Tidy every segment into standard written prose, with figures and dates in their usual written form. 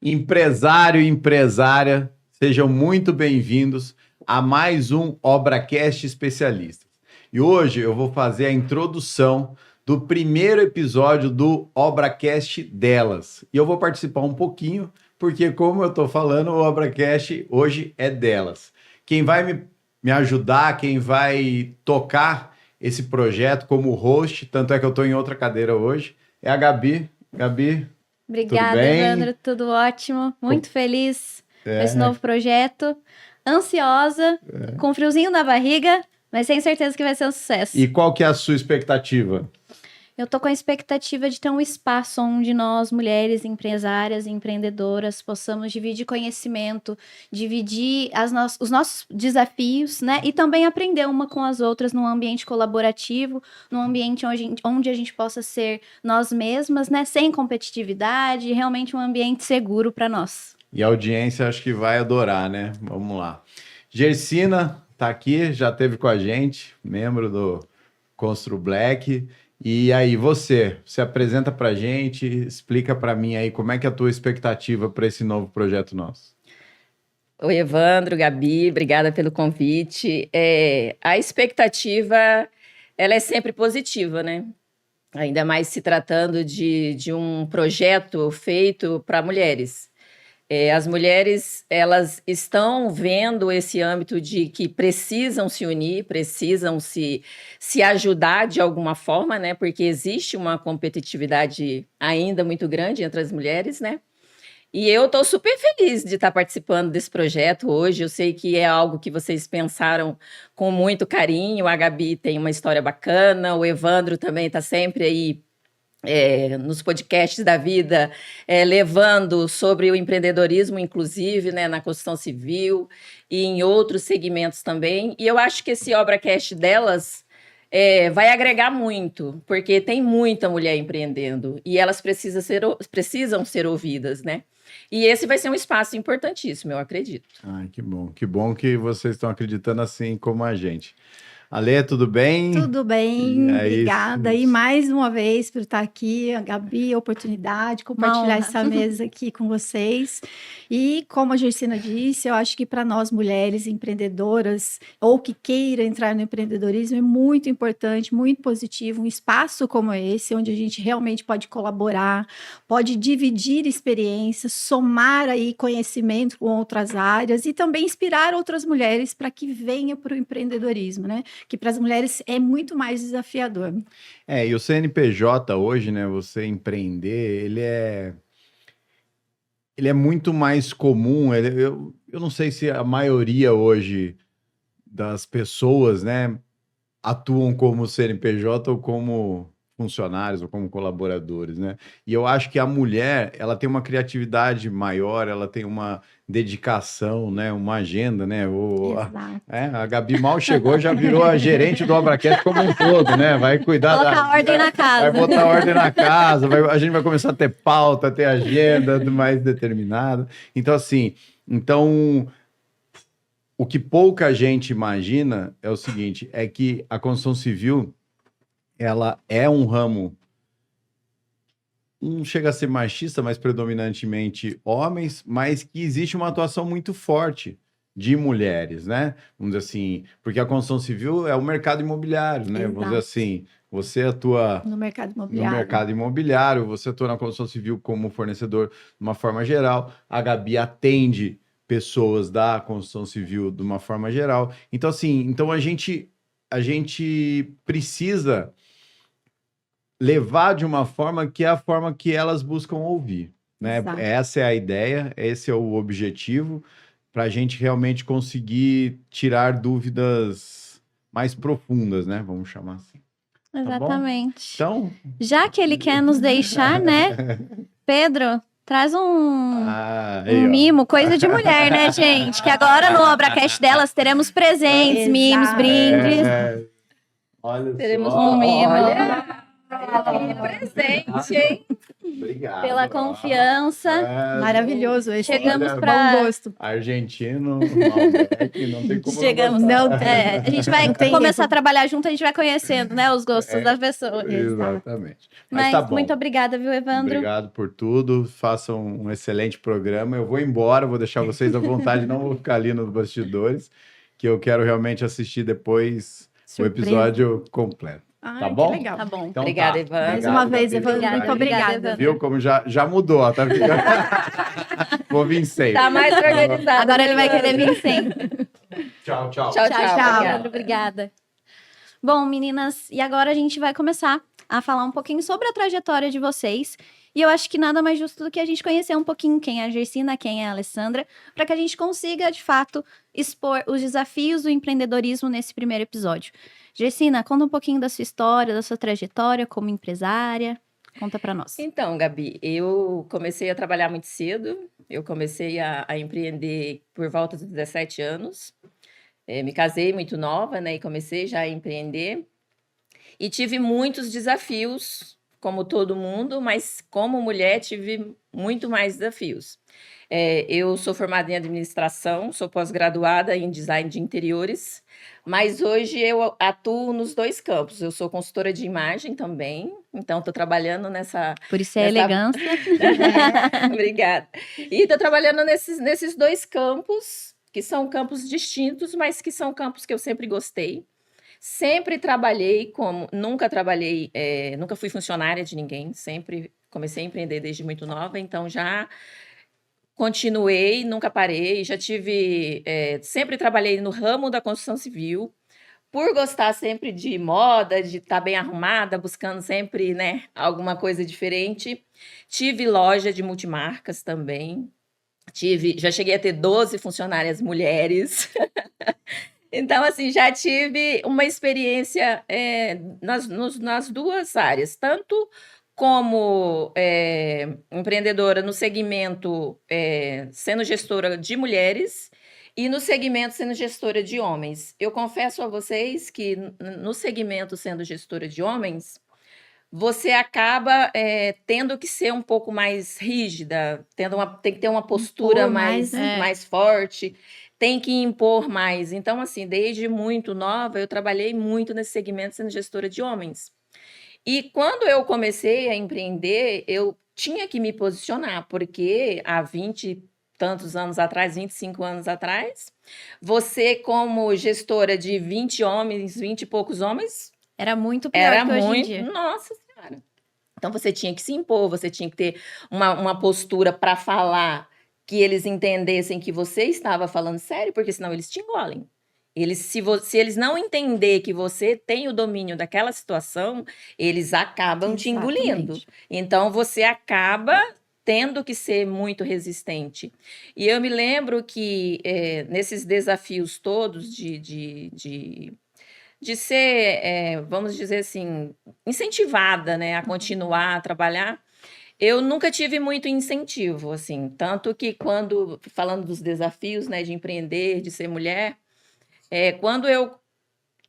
Empresário e empresária, sejam muito bem-vindos a mais um ObraCast Especialistas. E hoje eu vou fazer a introdução do primeiro episódio do ObraCast delas. E eu vou participar um pouquinho, porque como eu estou falando, o ObraCast hoje é delas. Quem vai me ajudar, quem vai tocar esse projeto como host, tanto é que eu estou em outra cadeira hoje, é a Gabi. Gabi... Obrigada, Evandro. Tudo ótimo. Muito feliz com esse novo projeto. Ansiosa, com friozinho na barriga, mas tenho certeza que vai ser um sucesso. E qual que é a sua expectativa? Eu tô com a expectativa de ter um espaço onde nós, mulheres empresárias e empreendedoras, possamos dividir conhecimento, dividir os nossos desafios, né? E também aprender uma com as outras num ambiente colaborativo, num ambiente onde a gente possa ser nós mesmas, né? Sem competitividade, realmente um ambiente seguro para nós. E a audiência acho que vai adorar, né? Vamos lá. Gersina tá aqui, já esteve com a gente, membro do Constru Black. E aí, você se apresenta pra gente, explica pra mim aí como é que é a tua expectativa para esse novo projeto nosso. Oi, Evandro, Gabi, obrigada pelo convite. A expectativa, ela é sempre positiva, né? Ainda mais se tratando de um projeto feito para mulheres. As mulheres, elas estão vendo esse âmbito de que precisam se unir, precisam se ajudar de alguma forma, né? Porque existe uma competitividade ainda muito grande entre as mulheres, né? E eu estou super feliz de estar participando desse projeto hoje. Eu sei que é algo que vocês pensaram com muito carinho. A Gabi tem uma história bacana, o Evandro também está sempre aí nos podcasts da vida, levando sobre o empreendedorismo, inclusive, né, na construção civil e em outros segmentos também. E eu acho que esse ObraCast delas vai agregar muito, porque tem muita mulher empreendendo e elas precisam ser ouvidas, né? E esse vai ser um espaço importantíssimo, eu acredito. Ai, que bom. Que bom que vocês estão acreditando assim como a gente. Alê, tudo bem? Tudo bem, obrigada. E mais uma vez por estar aqui, a Gabi, a oportunidade de compartilhar essa mesa aqui com vocês. E como a Gersina disse, eu acho que para nós mulheres empreendedoras ou que queira entrar no empreendedorismo é muito importante, muito positivo, um espaço como esse, onde a gente realmente pode colaborar, pode dividir experiências, somar aí conhecimento com outras áreas e também inspirar outras mulheres para que venham para o empreendedorismo, né? Que para as mulheres é muito mais desafiador. E o CNPJ hoje, né, você empreender, ele é muito mais comum. Eu não sei se a maioria hoje das pessoas, né, atuam como CNPJ ou como funcionários ou como colaboradores, né? E eu acho que a mulher, ela tem uma criatividade maior, ela tem uma dedicação, né? Uma agenda, né? A Gabi mal chegou, já virou a gerente do ObraCast como um todo, né? Vai cuidar botar ordem na casa. Vai botar ordem na casa, a gente vai começar a ter pauta, ter agenda mais determinada. Então, assim, o que pouca gente imagina é o seguinte, é que a construção civil ela é um ramo, não chega a ser machista, mas predominantemente homens, mas que existe uma atuação muito forte de mulheres, né? Vamos dizer assim, porque a construção civil é o mercado imobiliário, né? Exato. Vamos dizer assim, você atua no mercado imobiliário, você atua na construção civil como fornecedor de uma forma geral, a Gabi atende pessoas da construção civil de uma forma geral. Então, assim, a gente precisa levar de uma forma que é a forma que elas buscam ouvir, né? Exato. Essa é a ideia, esse é o objetivo, para a gente realmente conseguir tirar dúvidas mais profundas, né? Vamos chamar assim. Exatamente. Tá bom? Então, já que ele quer nos deixar, né? Pedro, traz um mimo, coisa de mulher, né, gente? Que agora no ObraCast delas teremos presentes, mimos, brindes. Olha Teremos só. um mimo. Olha, presente, hein? Obrigado. pela confiança. Maravilhoso. Chegamos Olha, pra- bom gosto. Argentino, Malbec, não tem como Chegamos. não gostar. A gente vai Não tem começar jeito. a trabalhar junto, a gente vai conhecendo, né, os gostos das pessoas. Exatamente. Mas Mas tá bom. muito obrigada, viu, Evandro? Obrigado por tudo. Façam um excelente programa. Eu vou embora, vou deixar vocês à vontade, não vou ficar ali nos bastidores, que eu quero realmente assistir depois o Surpresa. episódio completo. Ai, Tá que bom? legal. Tá bom. Então, Obrigada, tá. Evandro. Mais uma vez, Gabi. Evandro, muito Obrigada, obrigada. Viu como já mudou, ó, tá ficando... Vou vir sempre. Tá mais organizado. Agora ele vai querer vir sempre. Tchau, tchau. Tchau, Tchau, tchau. tchau. Obrigada. Obrigada. Bom, meninas, e agora a gente vai começar a falar um pouquinho sobre a trajetória de vocês. E eu acho que nada mais justo do que a gente conhecer um pouquinho quem é a Gersina, quem é a Alessandra, para que a gente consiga, de fato, expor os desafios do empreendedorismo nesse primeiro episódio. Gersina, conta um pouquinho da sua história, da sua trajetória como empresária. Conta para nós. Então, Gabi, eu comecei a trabalhar muito cedo. Eu comecei a empreender por volta dos 17 anos. Me casei muito nova, né? E comecei já a empreender. E tive muitos desafios, como todo mundo, mas como mulher tive muito mais desafios. Eu sou formada em administração, sou pós-graduada em design de interiores, mas hoje eu atuo nos dois campos. Eu sou consultora de imagem também, então estou trabalhando nessa... Por isso é elegância. Obrigada. E estou trabalhando nesses dois campos, que são campos distintos, mas que são campos que eu sempre gostei. Sempre trabalhei como... Nunca fui funcionária de ninguém, sempre comecei a empreender desde muito nova, então já... Continuei, nunca parei, já tive... sempre trabalhei no ramo da construção civil, por gostar sempre de moda, de estar bem arrumada, buscando sempre, né, alguma coisa diferente. Tive loja de multimarcas também, já cheguei a ter 12 funcionárias mulheres. Então, assim, já tive uma experiência nas duas áreas, tanto como empreendedora no segmento sendo gestora de mulheres e no segmento sendo gestora de homens. Eu confesso a vocês que no segmento sendo gestora de homens, você acaba tendo que ser um pouco mais rígida, tem que ter uma postura mais forte, tem que impor mais. Então, assim, desde muito nova, eu trabalhei muito nesse segmento sendo gestora de homens. E quando eu comecei a empreender, eu tinha que me posicionar, porque há 20 e tantos anos atrás, 25 anos atrás, você como gestora de 20 homens, 20 e poucos homens... Era muito pior que hoje em dia. Nossa Senhora! Então, você tinha que se impor, você tinha que ter uma postura para falar que eles entendessem que você estava falando sério, porque senão eles te engolem. Se eles não entender que você tem o domínio daquela situação, eles acabam te engolindo. Então, você acaba tendo que ser muito resistente. E eu me lembro que nesses desafios todos de ser, vamos dizer assim, incentivada, né, a continuar a trabalhar, eu nunca tive muito incentivo, assim. Tanto que falando dos desafios, né, de empreender, de ser mulher... quando eu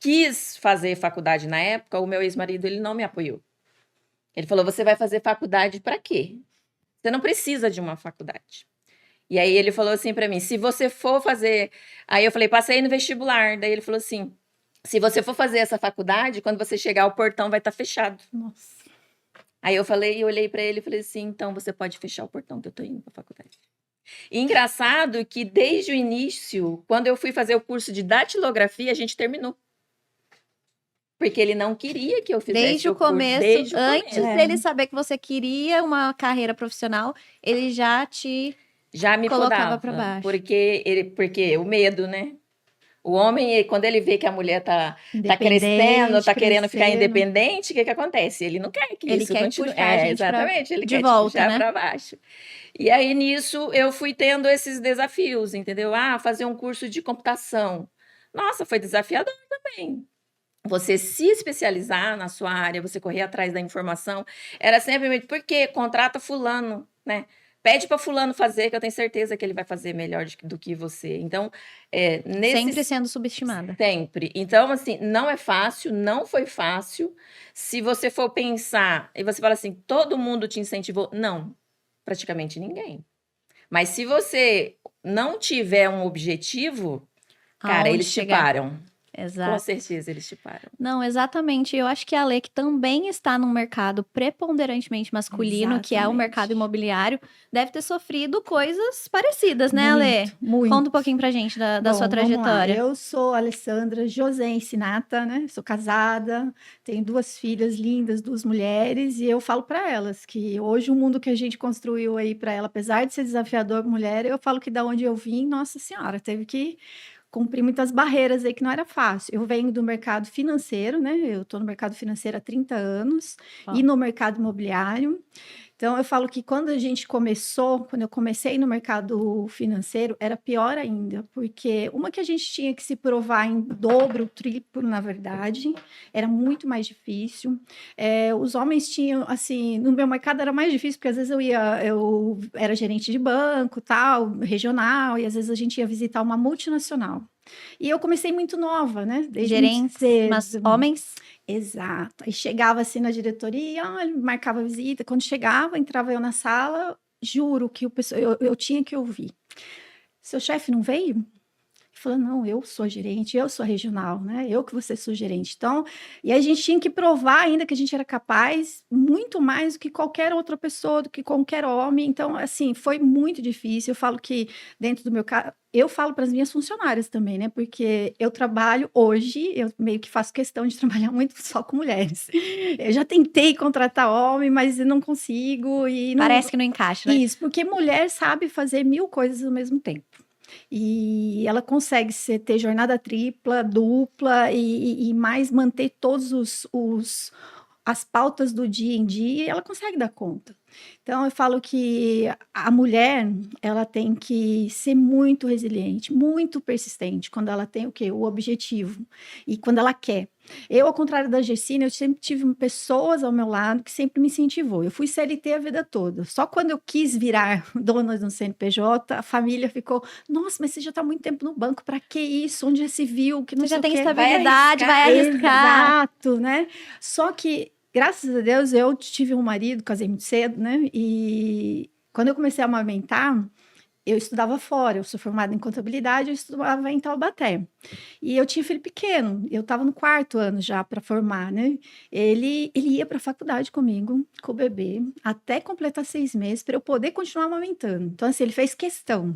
quis fazer faculdade na época, o meu ex-marido ele não me apoiou. Ele falou, você vai fazer faculdade para quê? Você não precisa de uma faculdade. E aí ele falou assim para mim, se você for fazer... Aí eu falei, passei no vestibular. Daí ele falou assim, se você for fazer essa faculdade, quando você chegar, o portão vai estar fechado. Nossa. Aí eu olhei para ele e falei assim, então você pode fechar o portão que eu tô indo para a faculdade. E engraçado que desde o início, quando eu fui fazer o curso de datilografia, a gente terminou. Porque ele não queria que eu fizesse Desde o começo, antes dele saber que você queria uma carreira profissional, ele já me colocava podava, para baixo. Porque o medo, né? O homem, quando ele vê que a mulher tá crescendo, tá querendo ficar independente, o que acontece? Ele não quer que isso continue. Exatamente, ele quer te puxar para baixo. E aí, nisso, eu fui tendo esses desafios, entendeu? Fazer um curso de computação. Nossa, foi desafiador também. Você se especializar na sua área, você correr atrás da informação, era sempre, porque contrata fulano, né? Pede para fulano fazer, que eu tenho certeza que ele vai fazer melhor do que você. Então, sempre sendo subestimada. Sempre. Então, assim, não é fácil, não foi fácil. Se você for pensar e você fala assim, todo mundo te incentivou. Não, praticamente ninguém. Mas se você não tiver um objetivo, cara, eles te param. Exato. Com certeza eles te param. Não, exatamente. Eu acho que a Lê, que também está num mercado preponderantemente masculino, que é o mercado imobiliário, deve ter sofrido coisas parecidas, né, Lê? Muito. Conta um pouquinho pra gente da sua trajetória. Eu sou Alessandra Josense Nata, né? Sou casada, tenho 2 filhas lindas, 2 mulheres, e eu falo para elas que hoje o mundo que a gente construiu aí para ela, apesar de ser desafiador mulher, eu falo que da onde eu vim, nossa senhora, teve que cumprir muitas barreiras aí que não era fácil. Eu venho do mercado financeiro, né? Eu estou no mercado financeiro há 30 anos e no mercado imobiliário. Então, eu falo que quando eu comecei no mercado financeiro, era pior ainda, porque uma que a gente tinha que se provar em dobro, triplo, na verdade, era muito mais difícil. Os homens tinham, assim, no meu mercado era mais difícil, porque às vezes eu era gerente de banco, tal, regional, e às vezes a gente ia visitar uma multinacional. E eu comecei muito nova, né? Desde gerentes, mas homens? Exato. Aí chegava assim na diretoria, marcava a visita. Quando chegava, entrava eu na sala, juro que eu tinha que ouvir. Seu chefe não veio? Ele falou, não, eu sou gerente, eu sou regional, né? Eu que vou ser sua gerente. Então, e a gente tinha que provar ainda que a gente era capaz muito mais do que qualquer outra pessoa, do que qualquer homem. Então, assim, foi muito difícil. Eu falo que dentro do meu caso, eu falo para as minhas funcionárias também, né? Porque eu trabalho hoje, eu meio que faço questão de trabalhar muito só com mulheres. Eu já tentei contratar homem, mas eu não consigo. Parece que não encaixa, né? Isso, porque mulher sabe fazer 1000 coisas ao mesmo tempo. E ela consegue ter jornada tripla, dupla e mais manter todos as pautas do dia em dia, e ela consegue dar conta. Então, eu falo que a mulher, ela tem que ser muito resiliente, muito persistente, quando ela tem o quê? O objetivo, e quando ela quer. Eu, ao contrário da Gersine, eu sempre tive pessoas ao meu lado que sempre me incentivou. Eu fui CLT a vida toda. Só quando eu quis virar dona do CNPJ, a família ficou, nossa, mas você já está muito tempo no banco, para que isso? Onde já se viu? Que não você já tem o quê. estabilidade, vai arriscar. Exato, né? Só que graças a Deus, eu tive um marido, casei muito cedo, né? E quando eu comecei a amamentar, eu estudava fora. Eu sou formada em contabilidade, eu estudava em Taubaté. E eu tinha filho pequeno, eu estava no 4º ano já para formar, né? Ele ia para a faculdade comigo, com o bebê, até completar 6 meses, para eu poder continuar amamentando. Então, assim, ele fez questão.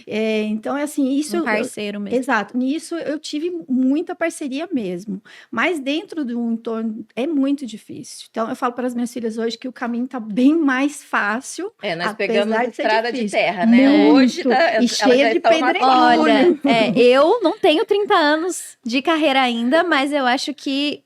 Então, é assim, isso... Um parceiro mesmo. Exato. Nisso, eu tive muita parceria mesmo. Mas dentro de um entorno, é muito difícil. Então, eu falo para as minhas filhas hoje que o caminho está bem mais fácil. Nós pegamos a estrada de terra, né? Muito. Hoje tá... E cheia de pedregulho. Olha, eu não tenho 30 anos de carreira ainda, mas eu acho que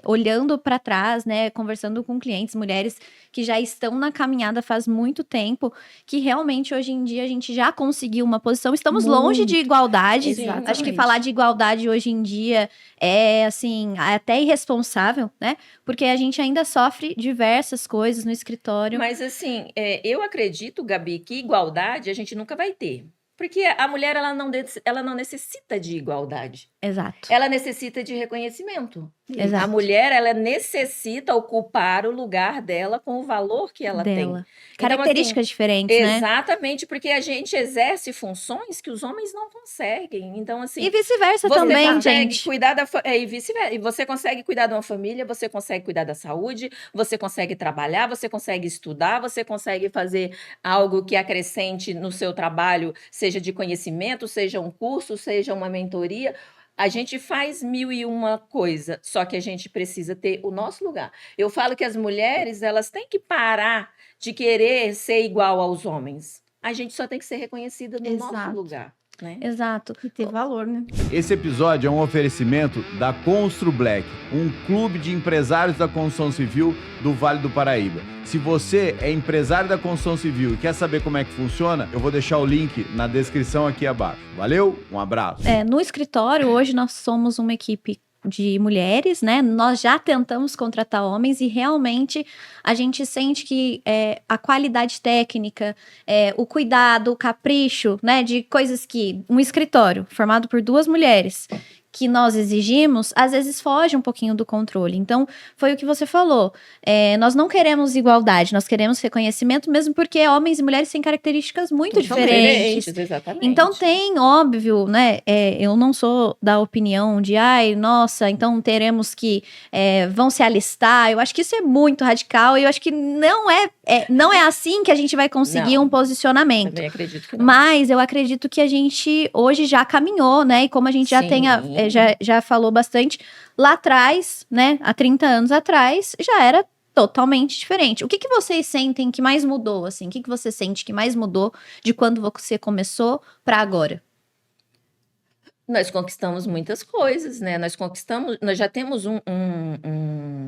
olhando para trás, né, conversando com clientes, mulheres que já estão na caminhada faz muito tempo, que realmente hoje em dia a gente já conseguiu uma posição, estamos longe de igualdade. Exatamente. Acho que falar de igualdade hoje em dia é, assim, até irresponsável, né, porque a gente ainda sofre diversas coisas no escritório. Mas assim, eu acredito, Gabi, que igualdade a gente nunca vai ter. Porque a mulher, ela não necessita de igualdade. Exato. Ela necessita de reconhecimento. Exato. A mulher, ela necessita ocupar o lugar dela com o valor que ela tem. Características então, assim, diferentes, né? Exatamente, porque a gente exerce funções que os homens não conseguem. Então, assim... E vice-versa também, gente. Cuidar e vice-versa. E você consegue cuidar de uma família, você consegue cuidar da saúde, você consegue trabalhar, você consegue estudar, você consegue fazer algo que acrescente no seu trabalho, seja de conhecimento, seja um curso, seja uma mentoria. A gente faz 1001 coisa, só que a gente precisa ter o nosso lugar. Eu falo que as mulheres, elas têm que parar de querer ser igual aos homens. A gente só tem que ser reconhecida no nosso lugar. Né? Exato. E ter valor, né? Esse episódio é um oferecimento da Constru Black, um clube de empresários da construção civil do Vale do Paraíba. Se você é empresário da construção civil e quer saber como é que funciona, eu vou deixar o link na descrição aqui abaixo. Valeu, um abraço. No escritório, hoje nós somos uma equipe de mulheres, né? Nós já tentamos contratar homens e realmente a gente sente que a qualidade técnica, o cuidado, o capricho, né? De coisas que um escritório formado por 2 mulheres que nós exigimos, às vezes foge um pouquinho do controle. Então, foi o que você falou. Nós não queremos igualdade, nós queremos reconhecimento, mesmo porque homens e mulheres têm características muito diferentes. Exatamente. Então, tem, óbvio, né? Eu não sou da opinião de, ai, nossa, então teremos que vão se alistar. Eu acho que isso é muito radical e eu acho que não é assim que a gente vai conseguir um posicionamento. Também acredito que não. Mas eu acredito que a gente hoje já caminhou, né? E como a gente já tem já falou bastante, lá atrás, né, há 30 anos atrás, já era totalmente diferente. O que vocês sentem que mais mudou, assim? O que você sente que mais mudou de quando você começou para agora? Nós conquistamos muitas coisas, né? Nós já temos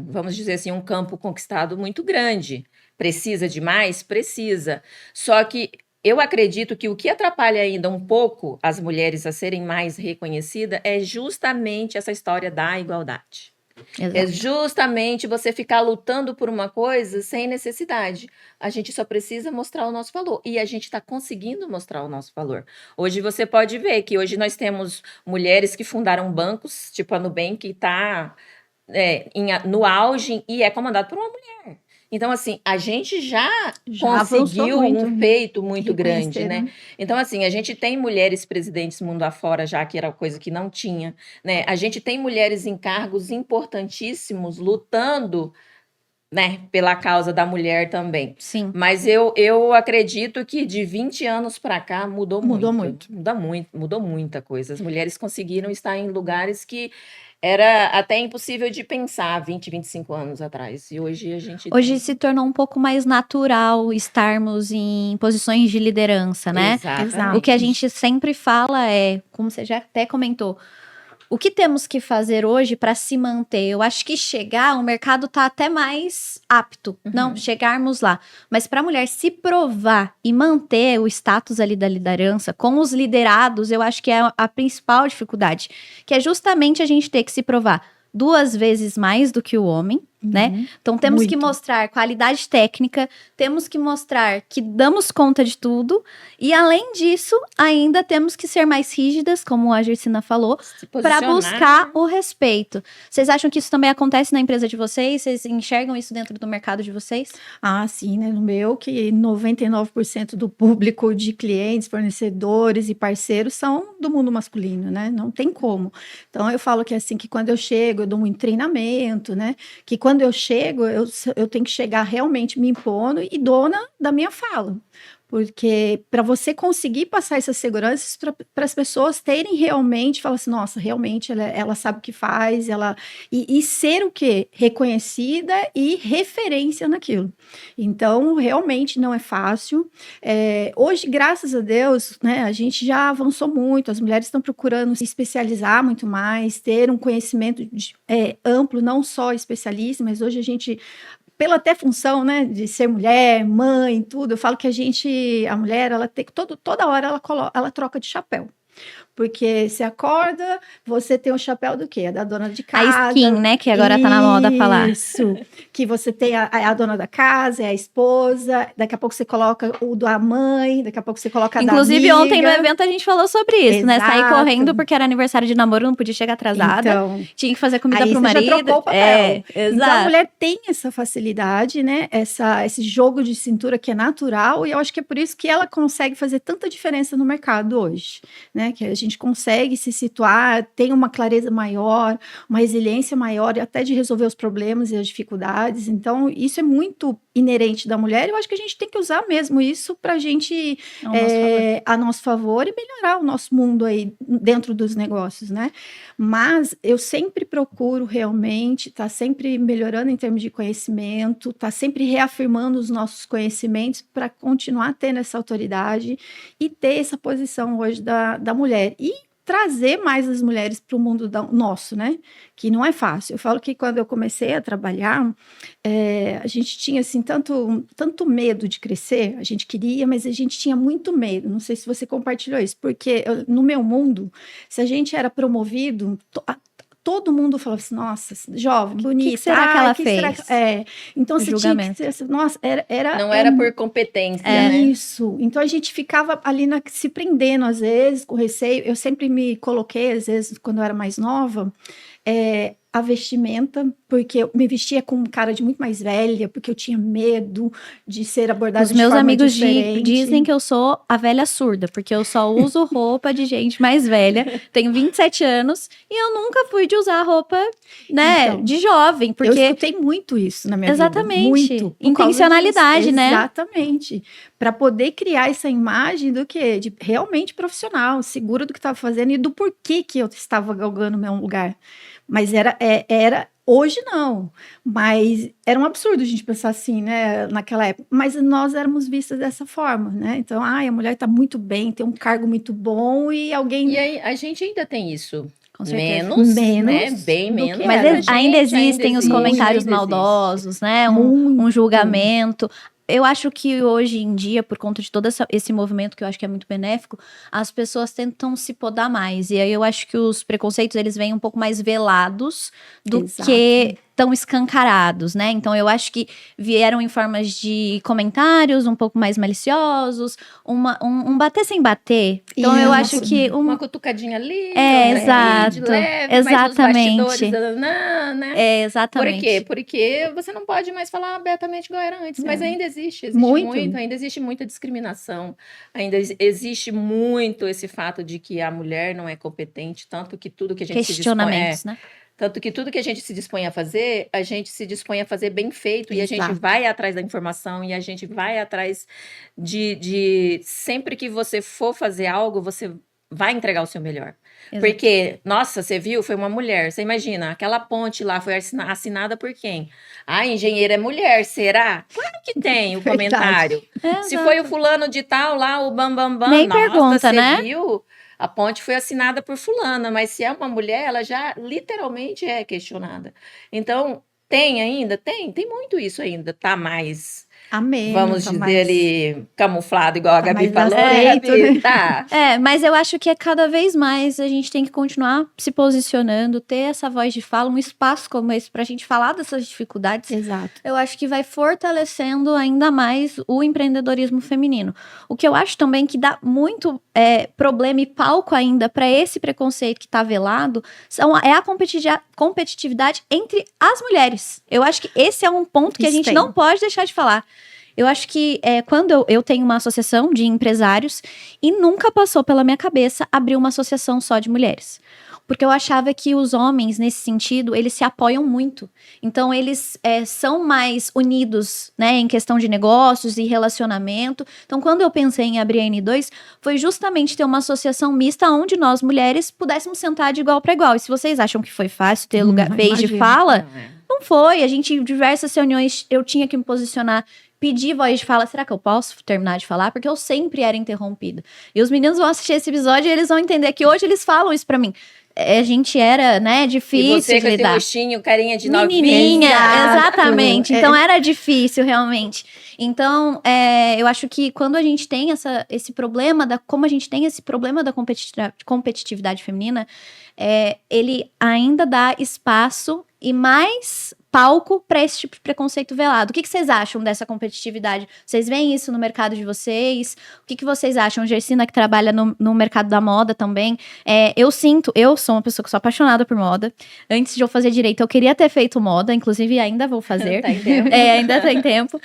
vamos dizer assim, um campo conquistado muito grande. Precisa de mais? Precisa. Só que eu acredito que o que atrapalha ainda um pouco as mulheres a serem mais reconhecidas é justamente essa história da igualdade. Exato. É justamente você ficar lutando por uma coisa sem necessidade. A gente só precisa mostrar o nosso valor. E a gente está conseguindo mostrar o nosso valor. Hoje você pode ver que hoje nós temos mulheres que fundaram bancos, tipo a Nubank, que está no auge e é comandado por uma mulher. Então, assim, a gente já conseguiu um feito muito grande, né? Então, assim, a gente tem mulheres presidentes mundo afora já, que era coisa que não tinha, né? A gente tem mulheres em cargos importantíssimos lutando, né, pela causa da mulher também. Sim. Mas eu acredito que de 20 anos para cá mudou muito. Mudou muita coisa. As mulheres conseguiram estar em lugares que era até impossível de pensar 20, 25 anos atrás. E hoje a gente... Hoje se tornou um pouco mais natural estarmos em posições de liderança, né? Exatamente. O que a gente sempre fala como você já até comentou, o que temos que fazer hoje para se manter? Eu acho que o mercado está até mais apto, não chegarmos lá. Mas para a mulher se provar e manter o status ali da liderança com os liderados, eu acho que é a principal dificuldade, que é justamente a gente ter que se provar 2 vezes mais do que o homem, né? Então temos que mostrar qualidade técnica, temos que mostrar que damos conta de tudo e além disso, ainda temos que ser mais rígidas, como a Gersina falou, para buscar o respeito. Vocês acham que isso também acontece na empresa de vocês? Vocês enxergam isso dentro do mercado de vocês? Ah, sim, né? No meu, que 99% do público de clientes, fornecedores e parceiros são do mundo masculino, né? Não tem como. Então eu falo que assim, que quando eu chego, eu dou muito treinamento, né? Que quando eu chego, eu tenho que chegar realmente me impondo e dona da minha fala. Porque para você conseguir passar essa segurança para as pessoas terem realmente, falar assim, nossa, realmente ela sabe o que faz, e ser o quê? Reconhecida e referência naquilo. Então, realmente não é fácil. Hoje, graças a Deus, né, a gente já avançou muito, as mulheres estão procurando se especializar muito mais, ter um conhecimento amplo, não só especialista, mas hoje a gente... pela até função, né, de ser mulher, mãe, tudo, eu falo que a mulher, ela tem toda hora ela troca de chapéu. Porque você acorda, você tem o chapéu do quê? Da dona de casa. A skin, né? Que agora tá na moda falar. Isso. Que você tem a dona da casa, é a esposa. Daqui a pouco você coloca o da mãe. Daqui a pouco você coloca a Inclusive, da amiga. ontem no evento a gente falou sobre isso, né? Exato. Sair correndo porque era aniversário de namoro, não podia chegar atrasada. Então, tinha que fazer comida aí pro você marido. já trocou o papel. Exato. Então, a mulher tem essa facilidade, né? Esse jogo de cintura que é natural. E eu acho que é por isso que ela consegue fazer tanta diferença no mercado hoje, né? Que a gente consegue se situar, tem uma clareza maior, uma resiliência maior, até de resolver os problemas e as dificuldades. Então, isso é muito inerente da mulher. Eu acho que a gente tem que usar mesmo isso para a gente, a nosso favor e melhorar o nosso mundo aí dentro dos negócios, né? Mas eu sempre procuro realmente estar sempre melhorando em termos de conhecimento, estar sempre reafirmando os nossos conhecimentos para continuar tendo essa autoridade e ter essa posição hoje da mulher. E trazer mais as mulheres para o mundo nosso, né? Que não é fácil. Eu falo que quando eu comecei a trabalhar, a gente tinha assim tanto medo de crescer, a gente queria, mas a gente tinha muito medo. Não sei se você compartilhou isso, porque no meu mundo, se a gente era promovido, todo mundo falava assim, nossa, jovem, bonita. Que será que ela fez? Então, você Julgamento. tinha que ser, nossa, Não era por competência, né? Isso. Então, a gente ficava ali se prendendo, às vezes, com receio. Eu sempre me coloquei, às vezes, quando eu era mais nova, a vestimenta, porque eu me vestia com cara de muito mais velha, porque eu tinha medo de ser abordada de forma Os meus amigos diferente. dizem que eu sou a velha surda, porque eu só uso roupa de gente mais velha, tenho 27 anos, e eu nunca fui de usar roupa, né, Então, de jovem, Eu porque... escutei muito isso na minha vida. Exatamente. Muito. Por causa Intencionalidade, disso. né? Exatamente. Para poder criar essa imagem do quê? De realmente profissional, segura do que estava fazendo e do porquê que eu estava galgando o meu lugar. Mas era hoje não, mas era um absurdo a gente pensar assim, né, naquela época. Mas nós éramos vistas dessa forma, né? Então, a mulher está muito bem, tem um cargo muito bom e alguém... E aí, a gente ainda tem isso. Com certeza. Menos, né? Menos Bem do menos. que Mas era. ainda existem os existe, comentários ainda existe. maldosos, né? Muito. Um julgamento. Eu acho que hoje em dia, por conta de todo esse movimento que eu acho que é muito benéfico, as pessoas tentam se podar mais. E aí eu acho que os preconceitos, eles vêm um pouco mais velados do Exato. que tão escancarados, né? Então eu acho que vieram em formas de comentários um pouco mais maliciosos, um bater sem bater. Então eu acho Isso. que Uma cutucadinha ali, É, outra exato. aqui, de leve, Exatamente. mas nos bastidores, né? Por exatamente. quê? Porque você não pode mais falar abertamente igual era antes, mas ainda existe Muito. ainda existe muita discriminação, ainda existe muito esse fato de que a mulher não é competente, tanto que tudo que a gente Questionamentos, né? tanto que tudo que a gente se dispõe a gente se dispõe a fazer bem feito, e a gente Exato. vai atrás da informação, e a gente vai atrás de sempre que você for fazer algo, você vai entregar o seu melhor. Exato. Porque, nossa, você viu? Foi uma mulher. Você imagina, aquela ponte lá foi assinada por quem? A engenheira é mulher, será? Claro que tem o Verdade. comentário. Se foi o fulano de tal lá, o bam, Nem nossa, pergunta, você né? viu? A ponte foi assinada por fulana, mas se é uma mulher, ela já literalmente é questionada. Então, tem ainda? Tem muito isso ainda. Tá mais, Amém. vamos tá dizer mais- ali, camuflado, igual a tá Gabi mais falou, né, aceito, Gabi? né? Tá. Mas eu acho que é cada vez mais a gente tem que continuar se posicionando, ter essa voz de fala, um espaço como esse pra gente falar dessas dificuldades. Exato. Eu acho que vai fortalecendo ainda mais o empreendedorismo feminino. O que eu acho também que dá muito problema e palco ainda para esse preconceito que está velado é a competitividade entre as mulheres. Eu acho que esse é um ponto que a Isso gente tem. não pode deixar de falar. Eu acho que quando eu tenho uma associação de empresários e nunca passou pela minha cabeça abrir uma associação só de mulheres. Porque eu achava que os homens, nesse sentido, eles se apoiam muito. Então, eles são mais unidos, né, em questão de negócios e relacionamento. Então, quando eu pensei em abrir a N2, foi justamente ter uma associação mista onde nós, mulheres, pudéssemos sentar de igual para igual. E se vocês acham que foi fácil ter vez de imagino. fala, Não é. não foi. A gente, em diversas reuniões, eu tinha que me posicionar, pedir voz de fala. Será que eu posso terminar de falar? Porque eu sempre era interrompida. E os meninos vão assistir esse episódio e eles vão entender que hoje eles falam isso pra mim. A gente era, né, E difícil você de com esse lidar. rostinho, carinha de Menininha, novinha. exatamente. É. Então era difícil, realmente. Então, eu acho que quando a gente tem esse problema como a gente tem esse problema da competitividade feminina, ele ainda dá espaço e mais palco para esse tipo de preconceito velado. O que vocês acham dessa competitividade? Vocês veem isso no mercado de vocês? O que vocês acham? Gersina, que trabalha no mercado da moda também. Eu sou uma pessoa que sou apaixonada por moda. Antes de eu fazer direito, eu queria ter feito moda, inclusive ainda vou fazer. Tá em tempo. Ainda tem tempo.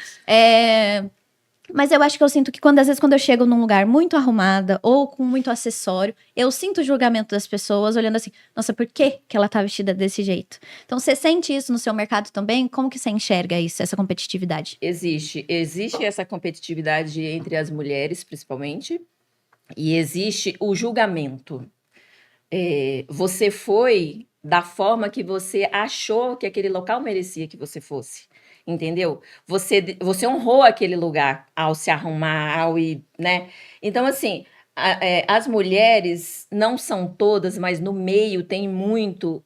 Mas eu acho que eu sinto que às vezes quando eu chego num lugar muito arrumada ou com muito acessório, eu sinto o julgamento das pessoas olhando assim, nossa, por que ela tá vestida desse jeito? Então você sente isso no seu mercado também? Como que você enxerga isso, essa competitividade? Existe essa competitividade entre as mulheres, principalmente, e existe o julgamento. Você foi da forma que você achou que aquele local merecia que você fosse. Entendeu? Você honrou aquele lugar ao se arrumar, ao ir, né? Então, assim, as mulheres não são todas, mas no meio tem muito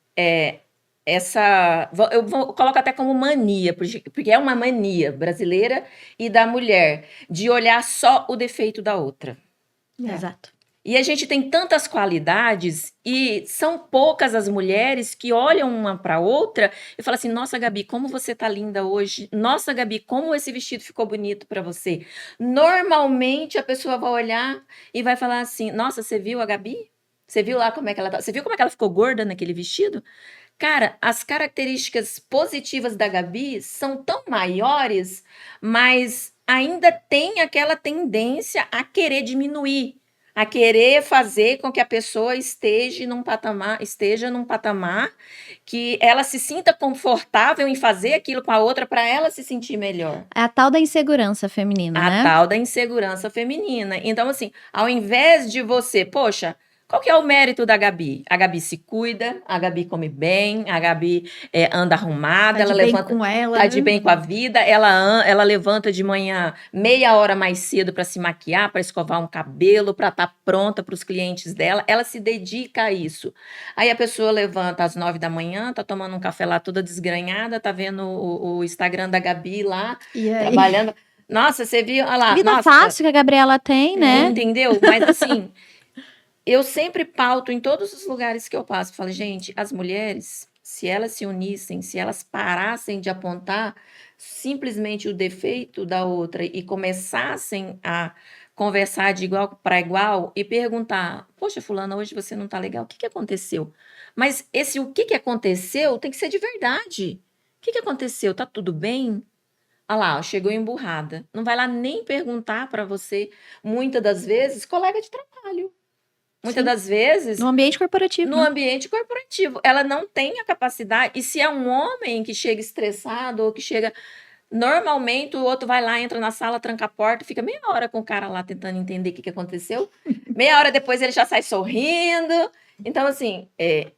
eu coloco até como mania, porque é uma mania brasileira e da mulher, de olhar só o defeito da outra. Exato. E a gente tem tantas qualidades e são poucas as mulheres que olham uma para outra e falam assim: nossa, Gabi, como você tá linda hoje. Nossa, Gabi, como esse vestido ficou bonito para você. Normalmente a pessoa vai olhar e vai falar assim: nossa, você viu a Gabi? Você viu lá como é que ela tá? Você viu como é que ela ficou gorda naquele vestido? Cara, as características positivas da Gabi são tão maiores, mas ainda tem aquela tendência a querer diminuir, a querer fazer com que a pessoa esteja num patamar que ela se sinta confortável em fazer aquilo com a outra para ela se sentir melhor. É a tal da insegurança feminina, A né? tal da insegurança feminina. Então, assim, ao invés de você, poxa, qual que é o mérito da Gabi? A Gabi se cuida, a Gabi come bem, a Gabi anda arrumada, Tá ela de bem levanta, com ela, tá né? de bem com a vida, ela levanta de manhã meia hora mais cedo para se maquiar, para escovar um cabelo, para estar pronta para os clientes dela. Ela se dedica a isso. Aí a pessoa levanta às 9 da manhã, tá tomando um café lá toda desgranhada, tá vendo o Instagram da Gabi lá, E aí, trabalhando. Nossa, você viu? Olha lá, Vida nossa, fácil que a Gabriela tem, né? entendeu? Mas assim, eu sempre pauto em todos os lugares que eu passo. Falo, gente, as mulheres, se elas se unissem, se elas parassem de apontar simplesmente o defeito da outra e começassem a conversar de igual para igual e perguntar: poxa, fulana, hoje você não tá legal, o que que aconteceu? Mas esse o que que aconteceu tem que ser de verdade. O que que aconteceu? Tá tudo bem? Ah lá, ó, chegou emburrada. Não vai lá nem perguntar para você, muitas das vezes, colega de trabalho. Muitas Sim. das vezes, No ambiente corporativo, no né? ambiente corporativo, ela não tem a capacidade. E se é um homem que chega estressado ou que chega. Normalmente o outro vai lá, entra na sala, tranca a porta, fica meia hora com o cara lá tentando entender o que aconteceu. Meia hora depois ele já sai sorrindo. Então, assim,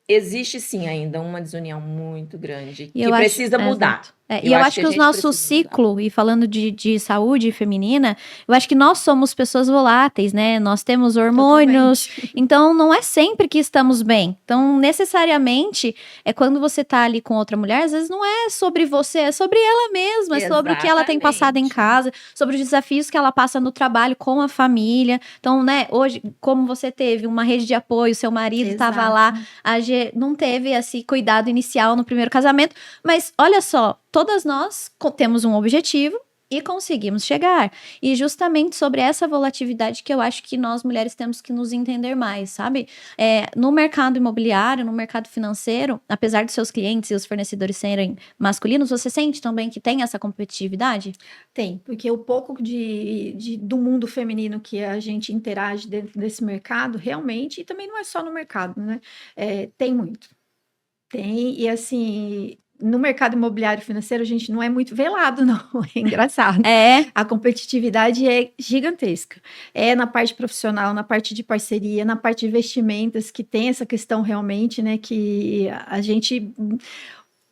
existe sim ainda uma desunião muito grande E que eu acho, precisa mudar. exato. E eu acho que a o gente nosso precisa mudar. ciclo, e falando de saúde feminina, eu acho que nós somos pessoas voláteis, né? Nós temos hormônios, então não é sempre que estamos bem. Então, necessariamente, quando você tá ali com outra mulher, às vezes não é sobre você, é sobre ela mesma, é sobre o que ela tem passado em Exatamente. casa, sobre os desafios que ela passa no trabalho com a família. Então, né, hoje, como você teve uma rede de apoio, seu marido estava Exato. lá, não teve esse cuidado inicial no primeiro casamento, mas olha só, todas nós temos um objetivo e conseguimos chegar. E justamente sobre essa volatilidade que eu acho que nós mulheres temos que nos entender mais, sabe? No mercado imobiliário, no mercado financeiro, apesar dos seus clientes e os fornecedores serem masculinos, você sente também que tem essa competitividade? Tem, porque o pouco do mundo feminino que a gente interage dentro desse mercado, realmente, e também não é só no mercado, né? Tem muito. Tem, e assim, no mercado imobiliário financeiro, a gente não é muito velado, não. É engraçado. A competitividade é gigantesca. É na parte profissional, na parte de parceria, na parte de investimentos, que tem essa questão realmente, né? Que a gente.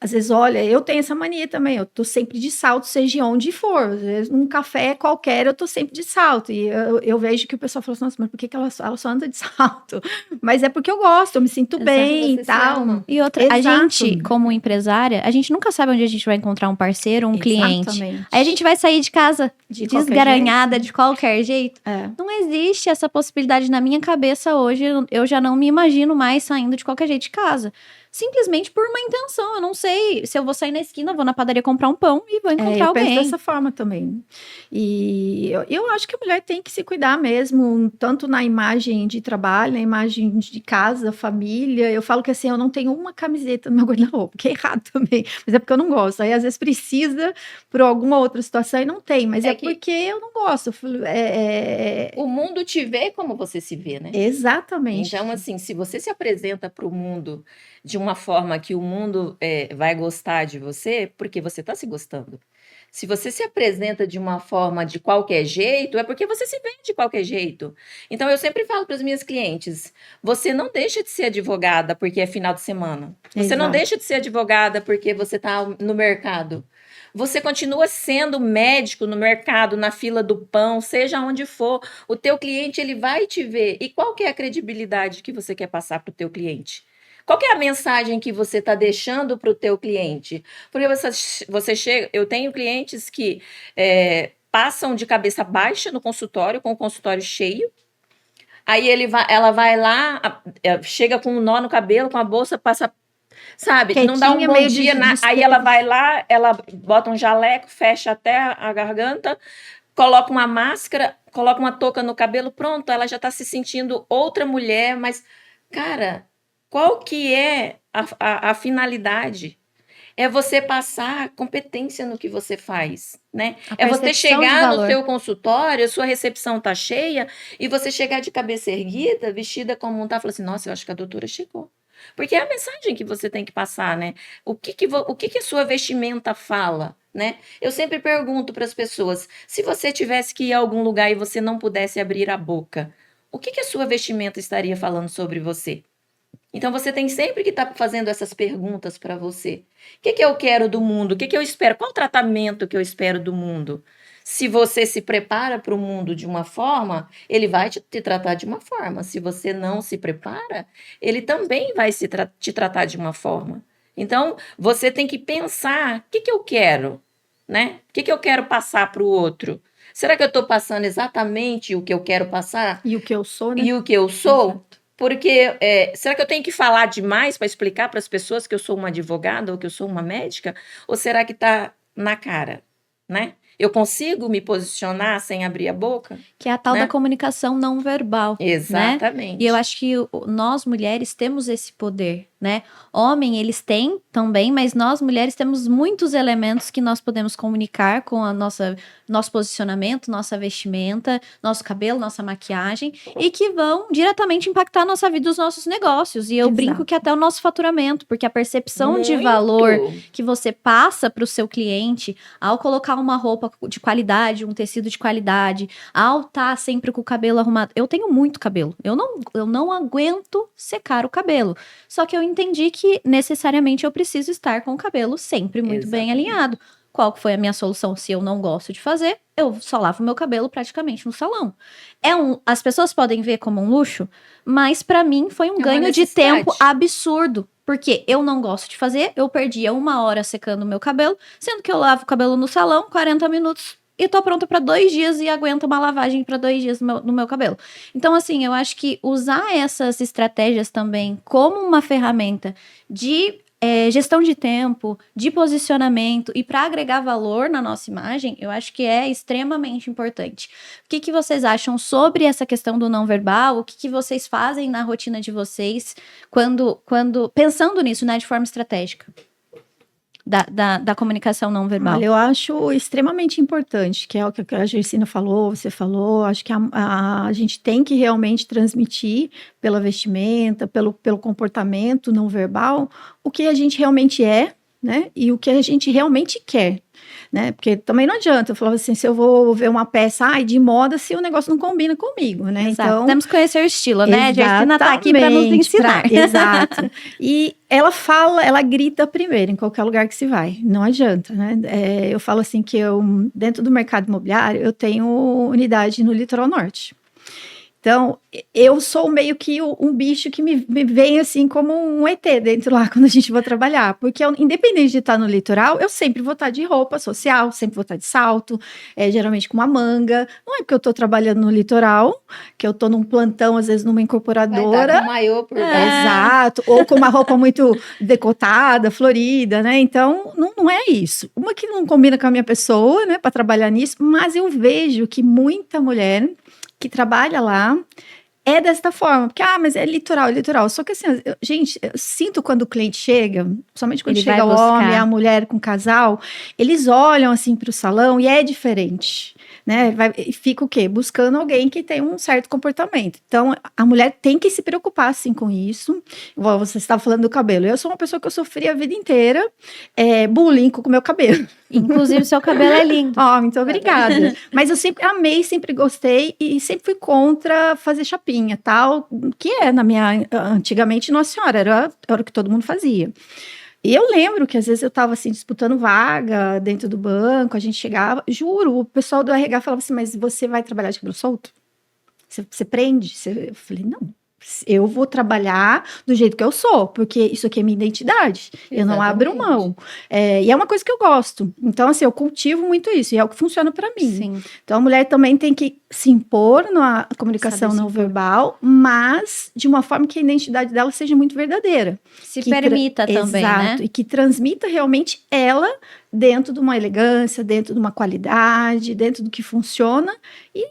Às vezes, olha, eu tenho essa mania também, eu tô sempre de salto, seja onde for. Às vezes, num café qualquer, eu tô sempre de salto. E eu vejo que o pessoal fala assim, nossa, mas por que ela só anda de salto? Mas é porque eu gosto, eu me sinto bem e tal. E outra, a gente, como empresária, a gente nunca sabe onde a gente vai encontrar um parceiro, um cliente. Aí a gente vai sair de casa desgaranhada de qualquer jeito. Não existe essa possibilidade na minha cabeça hoje. Eu já não me imagino mais saindo de qualquer jeito de casa. Simplesmente por uma intenção. Eu não sei se eu vou sair na esquina, vou na padaria comprar um pão e vou encontrar alguém. Eu penso dessa forma também. E eu acho que a mulher tem que se cuidar mesmo, tanto na imagem de trabalho, na imagem de casa, família. Eu falo que assim, eu não tenho uma camiseta no meu guarda-roupa, que é errado também. Mas é porque eu não gosto. Aí às vezes precisa por alguma outra situação e não tem. Mas é porque eu não gosto. O mundo te vê como você se vê, né? Exatamente. Então, assim, se você se apresenta para o mundo de uma forma que o mundo vai gostar de você, porque você está se gostando. Se você se apresenta de uma forma de qualquer jeito, é porque você se vê de qualquer jeito. Então, eu sempre falo para as minhas clientes, você não deixa de ser advogada porque é final de semana. Você não deixa de ser advogada porque você está no mercado. Você continua sendo médico no mercado, na fila do pão, seja onde for. O teu cliente, ele vai te ver. E qual que é a credibilidade que você quer passar para o teu cliente? Qual que é a mensagem que você está deixando para o teu cliente? Porque você chega... Eu tenho clientes que passam de cabeça baixa no consultório, com o consultório cheio. Aí ela vai lá, chega com um nó no cabelo, com a bolsa, passa, sabe? Quietinha, não dá um bom meio dia. Aí ela vai lá, ela bota um jaleco, fecha até a garganta, coloca uma máscara, coloca uma touca no cabelo, pronto, ela já está se sentindo outra mulher, mas, cara, qual que é a finalidade? É você passar competência no que você faz, né? É você chegar no seu consultório, a sua recepção tá cheia, e você chegar de cabeça erguida, vestida como um tá, e falar assim, nossa, eu acho que a doutora chegou. Porque é a mensagem que você tem que passar, né? O que a sua vestimenta fala, né? Eu sempre pergunto para as pessoas, se você tivesse que ir a algum lugar e você não pudesse abrir a boca, o que a sua vestimenta estaria falando sobre você? Então você tem sempre que estar fazendo essas perguntas para você. O que eu quero do mundo? O que eu espero? Qual o tratamento que eu espero do mundo? Se você se prepara para o mundo de uma forma, ele vai te tratar de uma forma. Se você não se prepara, ele também vai te tratar de uma forma. Então, você tem que pensar, o que eu quero? Né? O que eu quero passar para o outro? Será que eu estou passando exatamente o que eu quero passar? E o que eu sou, né? E o que eu sou? Exato. Porque será que eu tenho que falar demais para explicar para as pessoas que eu sou uma advogada ou que eu sou uma médica? Ou será que está na cara, né? Eu consigo me posicionar sem abrir a boca? Que é a tal da comunicação não verbal. Exatamente. Né? E eu acho que nós, mulheres, temos esse poder, né? Homem, eles têm também, mas nós, mulheres, temos muitos elementos que nós podemos comunicar com a nosso posicionamento, nossa vestimenta, nosso cabelo, nossa maquiagem, e que vão diretamente impactar a nossa vida e os nossos negócios. E eu brinco que até o nosso faturamento, porque a percepção de valor que você passa para o seu cliente ao colocar uma roupa de qualidade, um tecido de qualidade, ao estar sempre com o cabelo arrumado. Eu tenho muito cabelo. Eu não aguento secar o cabelo. Só que eu entendi que necessariamente eu preciso estar com o cabelo sempre muito bem alinhado. Qual foi a minha solução? Se eu não gosto de fazer, eu só lavo meu cabelo praticamente no salão. As pessoas podem ver como um luxo, mas para mim foi um ganho de tempo absurdo. Porque eu não gosto de fazer, eu perdia 1 hora secando o meu cabelo, sendo que eu lavo o cabelo no salão, 40 minutos, e tô pronta para 2 dias e aguento uma lavagem para 2 dias no meu cabelo. Então, assim, eu acho que usar essas estratégias também como uma ferramenta de gestão de tempo, de posicionamento e para agregar valor na nossa imagem, eu acho que é extremamente importante. O que vocês acham sobre essa questão do não verbal? O que vocês fazem na rotina de vocês quando pensando nisso, né, de forma estratégica? Da comunicação não verbal. Olha, eu acho extremamente importante, que é o que a Gersina falou, você falou, acho que a gente tem que realmente transmitir pela vestimenta, pelo comportamento não verbal, o que a gente realmente é, né, e o que a gente realmente quer. Né? Porque também não adianta, eu falava assim, se eu vou ver uma peça de moda, se o negócio não combina comigo, né? Exato. Então, temos que conhecer o estilo, né? A Gersina tá aqui para nos ensinar. Exato. E ela fala, ela grita primeiro em qualquer lugar que se vai, não adianta, né? Eu falo assim que dentro do mercado imobiliário, eu tenho unidade no Litoral Norte. Então, eu sou meio que um bicho que me vem assim como um ET dentro lá quando a gente vai trabalhar. Porque independente de estar no litoral, eu sempre vou estar de roupa social, sempre vou estar de salto, geralmente com uma manga. Não é porque eu estou trabalhando no litoral, que eu estou num plantão, às vezes numa incorporadora. Vai dar com maiô por baixo. Exato, ou com uma roupa muito decotada, florida, né? Então, não é isso. Uma que não combina com a minha pessoa, né, para trabalhar nisso, mas eu vejo que muita mulher que trabalha lá é desta forma, porque, mas é litoral. Só que assim, gente, eu sinto quando o cliente chega, somente quando chega o homem, a mulher com o casal, eles olham assim para o salão e é diferente, né? Fica o quê? Buscando alguém que tem um certo comportamento. Então, a mulher tem que se preocupar assim com isso. Igual você estava falando do cabelo. Eu sou uma pessoa que eu sofri a vida inteira bullying com o meu cabelo. Inclusive, seu cabelo é lindo. Muito obrigada. Mas eu sempre amei, sempre gostei e sempre fui contra fazer chapinha, tal, que antigamente, Nossa Senhora, era o que todo mundo fazia. E eu lembro que às vezes eu estava assim, disputando vaga dentro do banco, a gente chegava, juro, o pessoal do RH falava assim, mas você vai trabalhar de cabelo solto? Você prende? Eu falei, não. eu vou trabalhar do jeito que eu sou, porque isso aqui é minha identidade. Eu não abro mão. E é uma coisa que eu gosto. Então, assim, eu cultivo muito isso. E é o que funciona para mim. Sim. Então, a mulher também tem que se impor na comunicação não verbal, mas de uma forma que a identidade dela seja muito verdadeira. Se permita também, exato, né? E que transmita realmente ela dentro de uma elegância, dentro de uma qualidade, dentro do que funciona. E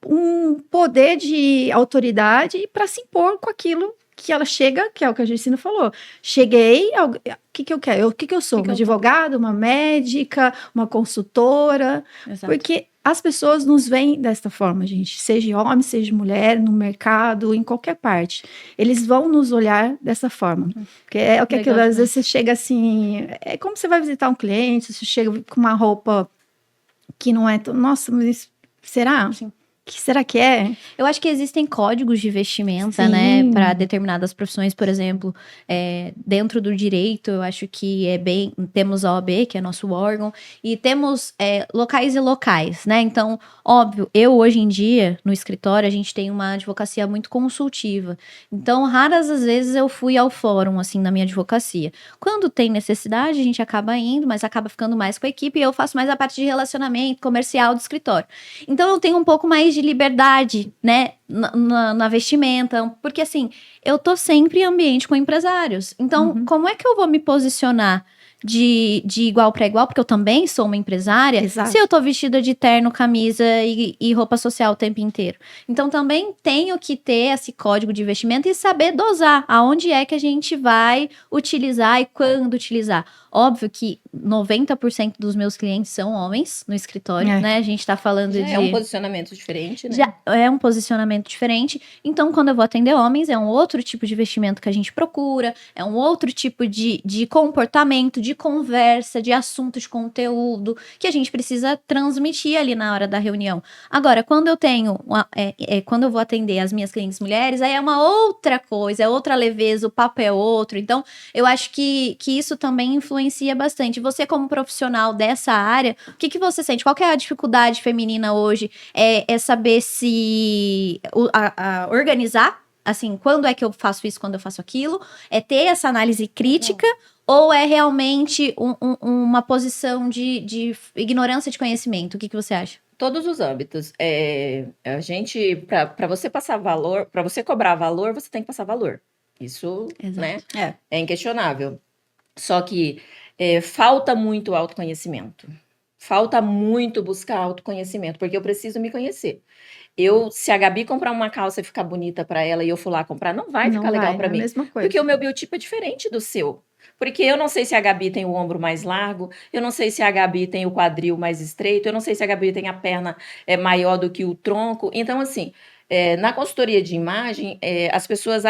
um poder de autoridade para se impor com aquilo que ela chega, que é o que a Gersina falou. Cheguei, o que eu quero? O que eu sou? Uma advogada, uma médica, uma consultora? Exato. Porque as pessoas nos veem desta forma, gente. Seja homem, seja mulher, no mercado, em qualquer parte. Eles vão nos olhar dessa forma. Porque é o que aquilo, às vezes você chega assim... É como você vai visitar um cliente, você chega com uma roupa que não é... Nossa, mas será? Sim. O que será que é? Eu acho que existem códigos de vestimenta, né, para determinadas profissões, por exemplo, dentro do direito, eu acho que temos a OAB, que é nosso órgão, e temos locais e locais, né, então, óbvio, hoje em dia, no escritório, a gente tem uma advocacia muito consultiva, então, raras as vezes eu fui ao fórum, assim, na minha advocacia. Quando tem necessidade, a gente acaba indo, mas acaba ficando mais com a equipe, e eu faço mais a parte de relacionamento comercial do escritório. Então, eu tenho um pouco mais de liberdade, né, na vestimenta, porque assim, eu tô sempre em ambiente com empresários, então como é que eu vou me posicionar de igual para igual, porque eu também sou uma empresária, Exato. Se eu tô vestida de terno, camisa e roupa social o tempo inteiro. Então também tenho que ter esse código de vestimenta e saber dosar aonde é que a gente vai utilizar e quando utilizar. Óbvio que 90% dos meus clientes são homens no escritório, né? A gente tá falando É um posicionamento diferente, né? Já é um posicionamento diferente. Então, quando eu vou atender homens, é um outro tipo de vestimento que a gente procura, é um outro tipo de comportamento, de conversa, de assunto, de conteúdo, que a gente precisa transmitir ali na hora da reunião. Agora, quando eu tenho, quando eu vou atender as minhas clientes mulheres, aí é uma outra coisa, é outra leveza, o papo é outro. Então, eu acho que isso também influencia bastante. Você, como profissional dessa área, o que você sente? Qual que é a dificuldade feminina hoje? É saber se organizar, assim, quando é que eu faço isso, quando eu faço aquilo? É ter essa análise crítica ou é realmente uma posição de ignorância de conhecimento? O que você acha? Todos os âmbitos. A gente, para você passar valor, para você cobrar valor, você tem que passar valor. Isso, né, é inquestionável. Só que falta muito autoconhecimento. Falta muito buscar autoconhecimento, porque eu preciso me conhecer. Se a Gabi comprar uma calça e ficar bonita para ela e eu for lá comprar, não vai ficar legal para mim. Mesma coisa. Porque o meu biotipo é diferente do seu. Porque eu não sei se a Gabi tem o ombro mais largo, eu não sei se a Gabi tem o quadril mais estreito, eu não sei se a Gabi tem a perna maior do que o tronco. Então, assim, na consultoria de imagem, as pessoas...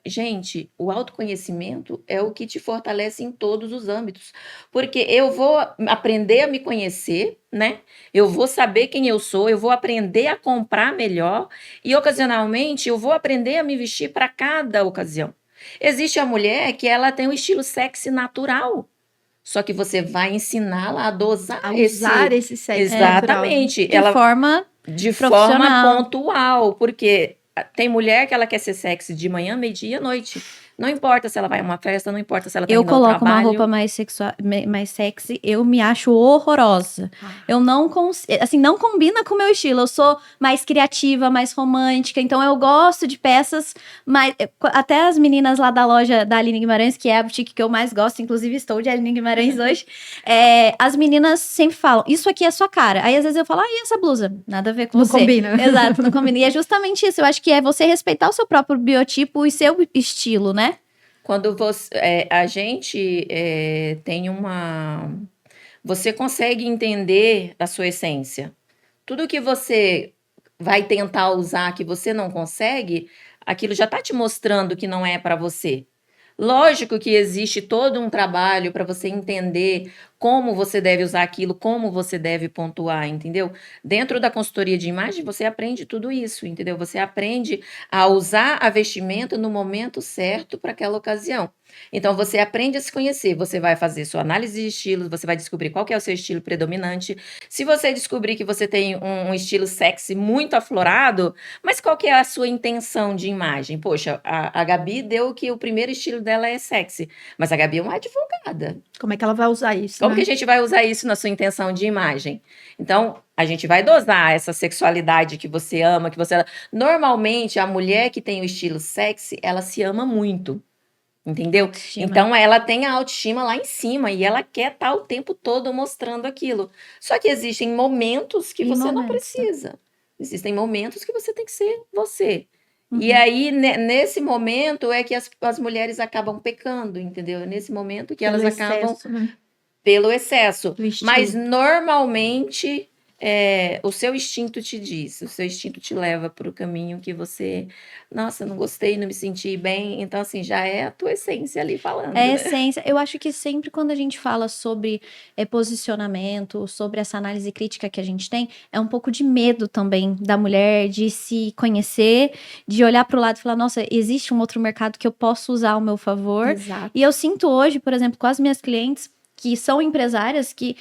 Gente, o autoconhecimento é o que te fortalece em todos os âmbitos. Porque eu vou aprender a me conhecer, né? Eu vou saber quem eu sou, eu vou aprender a comprar melhor e, ocasionalmente, eu vou aprender a me vestir para cada ocasião. Existe a mulher que ela tem um estilo sexy natural, só que você vai ensiná-la a dosar usar esse sexy exatamente, natural. De forma pontual, porque tem mulher que ela quer ser sexy de manhã, meio-dia e noite. Não importa se ela vai a uma festa, não importa se ela tá indo ao trabalho. Eu coloco uma roupa mais sexy, eu me acho horrorosa. Eu não consigo, assim, não combina com o meu estilo. Eu sou mais criativa, mais romântica, então eu gosto de peças mais... Até as meninas lá da loja da Aline Guimarães, que é a boutique que eu mais gosto, inclusive estou de Aline Guimarães hoje, as meninas sempre falam, isso aqui é sua cara. Aí às vezes eu falo, e essa blusa? Nada a ver com você. Não combina. Exato, não combina. E é justamente isso, eu acho que é você respeitar o seu próprio biotipo e seu estilo, né? Quando a gente tem você consegue entender a sua essência. Tudo que você vai tentar usar que você não consegue, aquilo já está te mostrando que não é para você. Lógico que existe todo um trabalho para você entender como você deve usar aquilo, como você deve pontuar, entendeu? Dentro da consultoria de imagem, você aprende tudo isso, entendeu? Você aprende a usar a vestimenta no momento certo para aquela ocasião. Então, você aprende a se conhecer, você vai fazer sua análise de estilos, você vai descobrir qual que é o seu estilo predominante. Se você descobrir que você tem um estilo sexy muito aflorado, mas qual que é a sua intenção de imagem? Poxa, a Gabi deu que o primeiro estilo dela é sexy, mas a Gabi é uma advogada. Como é que ela vai usar isso? Como que a gente vai usar isso na sua intenção de imagem? Então, a gente vai dosar essa sexualidade que você ama, que você... Normalmente, a mulher que tem o estilo sexy, ela se ama muito. Entendeu? Autoestima. Então, ela tem a autoestima lá em cima e ela quer estar o tempo todo mostrando aquilo. Só que existem momentos que você não precisa. Existem momentos que você tem que ser você. E aí, nesse momento, é que as mulheres acabam pecando, entendeu? É nesse momento que elas acabam pelo excesso. Mas, normalmente, o seu instinto te diz, o seu instinto te leva para o caminho que você... Nossa, não gostei, não me senti bem. Então, assim, já é a tua essência ali falando. É a essência. Eu acho que sempre quando a gente fala sobre posicionamento, sobre essa análise crítica que a gente tem, é um pouco de medo também da mulher de se conhecer, de olhar para o lado e falar, nossa, existe um outro mercado que eu posso usar ao meu favor. Exato. E eu sinto hoje, por exemplo, com as minhas clientes que são empresárias que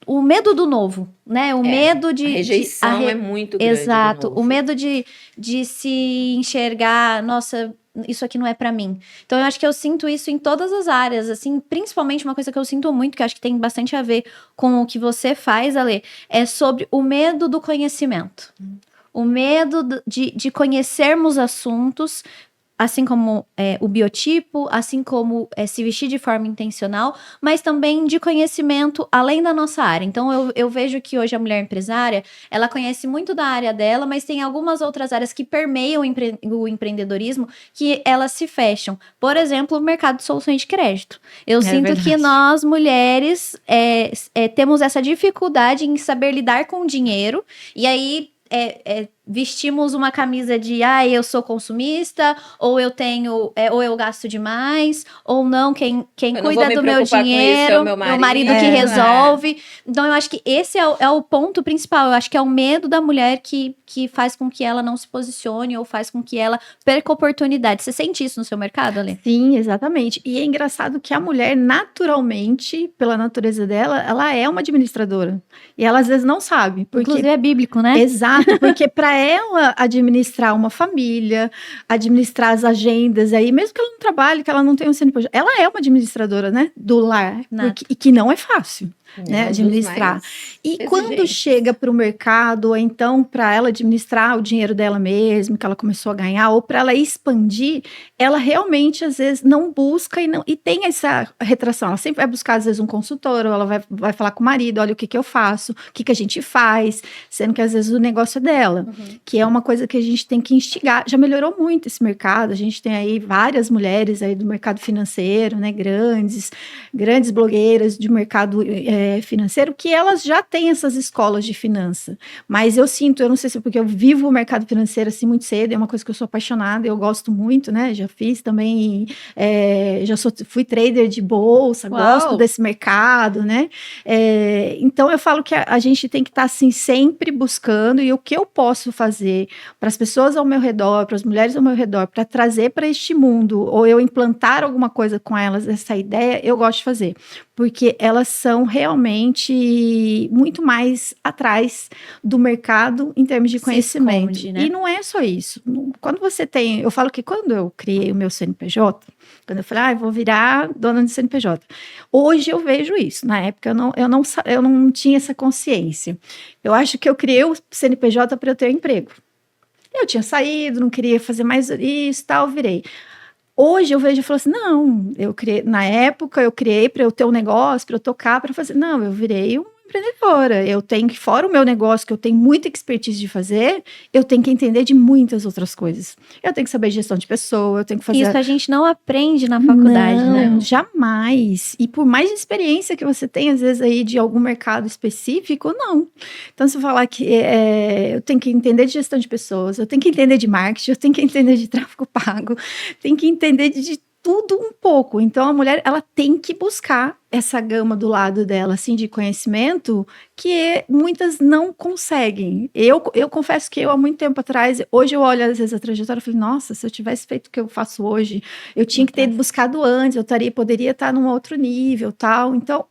o medo do novo, né? O medo de... A rejeição é muito grande. Exato. O medo de se enxergar, nossa, isso aqui não é pra mim. Então, eu acho que eu sinto isso em todas as áreas, assim, principalmente uma coisa que eu sinto muito, que eu acho que tem bastante a ver com o que você faz, Ale, é sobre o medo do conhecimento. O medo de conhecermos assuntos, assim como o biotipo, assim como se vestir de forma intencional, mas também de conhecimento além da nossa área. Então, eu vejo que hoje a mulher empresária, ela conhece muito da área dela, mas tem algumas outras áreas que permeiam o empreendedorismo que elas se fecham. Por exemplo, o mercado de soluções de crédito. Eu sinto verdade. que nós, mulheres, temos essa dificuldade em saber lidar com o dinheiro, e aí... vestimos uma camisa de eu sou consumista, ou eu tenho, ou eu gasto demais, ou não, quem cuida do meu dinheiro, meu marido que resolve. Então, eu acho que esse é o ponto principal. Eu acho que é o medo da mulher que faz com que ela não se posicione, ou faz com que ela perca oportunidade. Você sente isso no seu mercado, Ale? Sim, exatamente. E é engraçado que a mulher, naturalmente, pela natureza dela, ela é uma administradora. E ela, às vezes, não sabe. Porque... Inclusive, é bíblico, né? Exato, porque para ela administrar uma família, administrar as agendas aí, mesmo que ela não trabalhe, que ela não tenha um CNPJ, ela é uma administradora, né, do lar, e que não é fácil. Né, administrar. E quando chega para o mercado, ou então para ela administrar o dinheiro dela mesma, que ela começou a ganhar, ou para ela expandir, ela realmente às vezes não busca e tem essa retração. Ela sempre vai buscar às vezes um consultor, ou ela vai falar com o marido, olha o que eu faço, o que a gente faz, sendo que às vezes o negócio é dela, que é uma coisa que a gente tem que instigar. Já melhorou muito esse mercado, a gente tem aí várias mulheres aí do mercado financeiro, né, grandes blogueiras de mercado financeiro, que elas já têm essas escolas de finança, mas eu não sei se é porque eu vivo o mercado financeiro assim muito cedo, é uma coisa que eu sou apaixonada, eu gosto muito, né, já fiz também, fui trader de bolsa, gosto desse mercado, né, então eu falo que a gente tem que estar assim sempre buscando, e o que eu posso fazer para as pessoas ao meu redor, para as mulheres ao meu redor, para trazer para este mundo, ou eu implantar alguma coisa com elas, essa ideia, eu gosto de fazer, porque elas são realmente muito mais atrás do mercado em termos de conhecimento. Esconde, né? E não é só isso. Quando você tem... Eu falo que quando eu criei o meu CNPJ, quando eu falei, vou virar dona de CNPJ. Hoje eu vejo isso. Na época eu não tinha essa consciência. Eu acho que eu criei o CNPJ para eu ter um emprego. Eu tinha saído, não queria fazer mais isso, tal, virei. Hoje eu vejo e falo assim, não, na época eu criei para eu ter um negócio, para eu tocar, para fazer. Não, eu virei um empreendedora. Eu tenho que, fora o meu negócio, que eu tenho muita expertise de fazer, eu tenho que entender de muitas outras coisas. Eu tenho que saber gestão de pessoa, eu tenho que fazer... Isso a gente não aprende na faculdade, né? Não, jamais. E por mais experiência que você tem, às vezes, aí de algum mercado específico, não. Então, se eu falar que eu tenho que entender de gestão de pessoas, eu tenho que entender de marketing, eu tenho que entender de tráfego pago, tenho que entender de tudo um pouco. Então, a mulher, ela tem que buscar essa gama do lado dela, assim, de conhecimento, que muitas não conseguem. Eu confesso que há muito tempo atrás, hoje eu olho, às vezes, a trajetória e falo, nossa, se eu tivesse feito o que eu faço hoje, eu tinha que ter buscado antes, poderia estar num outro nível, tal. Então,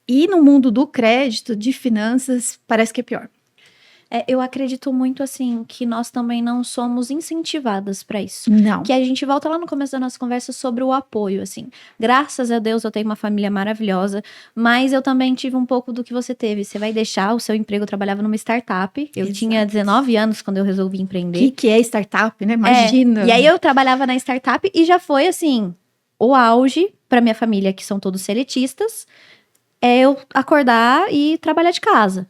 e no mundo do crédito, de finanças, parece que é pior. Eu acredito muito, assim, que nós também não somos incentivadas para isso. Não. Que a gente volta lá no começo da nossa conversa sobre o apoio, assim. Graças a Deus eu tenho uma família maravilhosa, mas eu também tive um pouco do que você teve. Você vai deixar o seu emprego, eu trabalhava numa startup. Eu Exato. tinha 19 anos quando eu resolvi empreender. O que é startup, né? Imagina. E aí eu trabalhava na startup e já foi, assim, o auge para minha família, que são todos seletistas, é eu acordar e trabalhar de casa.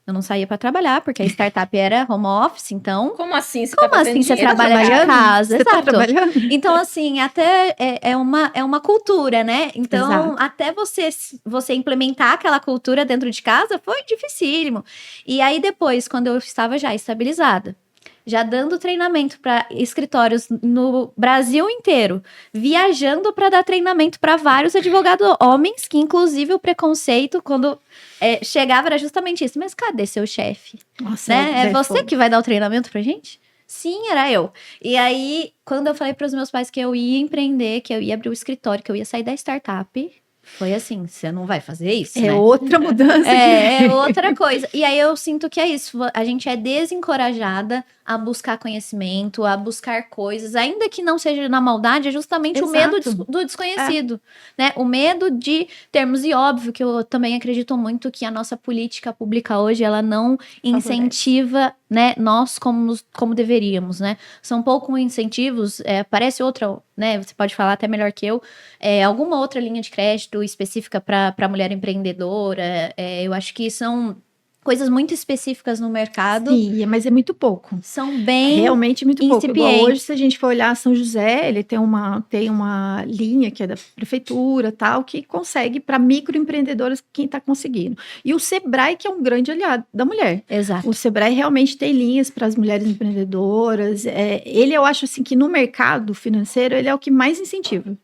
Eu não saía para trabalhar, porque a startup era home office, então... Como assim você você trabalha de casa? Você tá Exato. trabalhando? Então, assim, até é uma cultura, né? Então, Exato. até você implementar aquela cultura dentro de casa foi dificílimo. E aí, depois, quando eu estava já estabilizada, já dando treinamento para escritórios no Brasil inteiro, viajando para dar treinamento para vários advogados homens, que inclusive o preconceito, quando chegava, era justamente isso. Mas cadê seu chefe? Nossa, Né? É você que vai dar o treinamento pra gente? Sim, era eu. E aí, quando eu falei para os meus pais que eu ia empreender, que eu ia abrir o escritório, que eu ia sair da startup, foi assim, você não vai fazer isso, né? outra mudança. É outra coisa. E aí eu sinto que é isso. A gente é desencorajada a buscar conhecimento, a buscar coisas, ainda que não seja na maldade, é justamente o medo do desconhecido, né? O medo de termos, e óbvio que eu também acredito muito que a nossa política pública hoje, ela não incentiva, né, nós como deveríamos, né? São poucos incentivos, parece outra, né? Você pode falar até melhor que eu, alguma outra linha de crédito específica para mulher empreendedora, eu acho que são coisas muito específicas no mercado. Sim, mas é muito pouco. São bem realmente muito pouco. incipientes. Igual hoje, se a gente for olhar São José, ele tem uma linha que é da prefeitura, tal, que consegue para microempreendedoras quem está conseguindo. E o Sebrae, que é um grande aliado da mulher. Exato. O Sebrae realmente tem linhas para as mulheres empreendedoras. Ele, eu acho assim, que no mercado financeiro, ele é o que mais incentiva.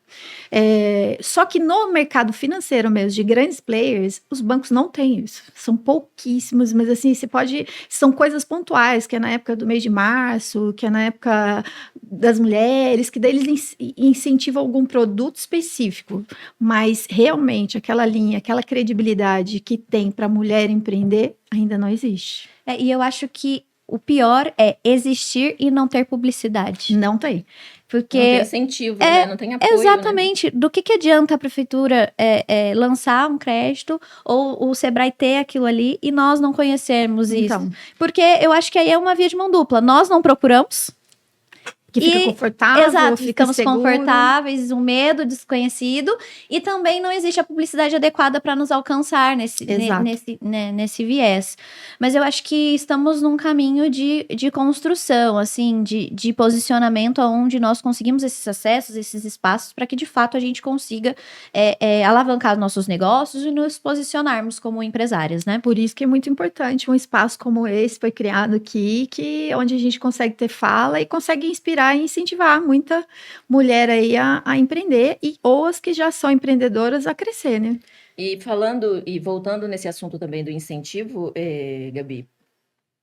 Só que no mercado financeiro mesmo, de grandes players, os bancos não têm isso. São pouquíssimos, mas assim, são coisas pontuais, que é na época do mês de março, que é na época das mulheres, que daí eles incentivam algum produto específico. Mas realmente, aquela linha, aquela credibilidade que tem para a mulher empreender, ainda não existe. E eu acho que o pior é existir e não ter publicidade. Não tem. Porque não tem incentivo, né? Não tem apoio. Exatamente. Né? Do que adianta a prefeitura lançar um crédito ou o Sebrae ter aquilo ali e nós não conhecermos isso? Porque eu acho que aí é uma via de mão dupla. Nós não procuramos. Que fica confortável, exato, fica ficamos seguro. Confortáveis, um medo desconhecido, e também não existe a publicidade adequada para nos alcançar nesse viés. Mas eu acho que estamos num caminho de construção, assim, de posicionamento onde nós conseguimos esses acessos, esses espaços, para que de fato a gente consiga alavancar nossos negócios e nos posicionarmos como empresárias, né? Por isso que é muito importante um espaço como esse foi criado aqui, onde a gente consegue ter fala e consegue inspirar e incentivar muita mulher aí a empreender ou as que já são empreendedoras a crescer, né? E voltando nesse assunto também do incentivo, Gabi,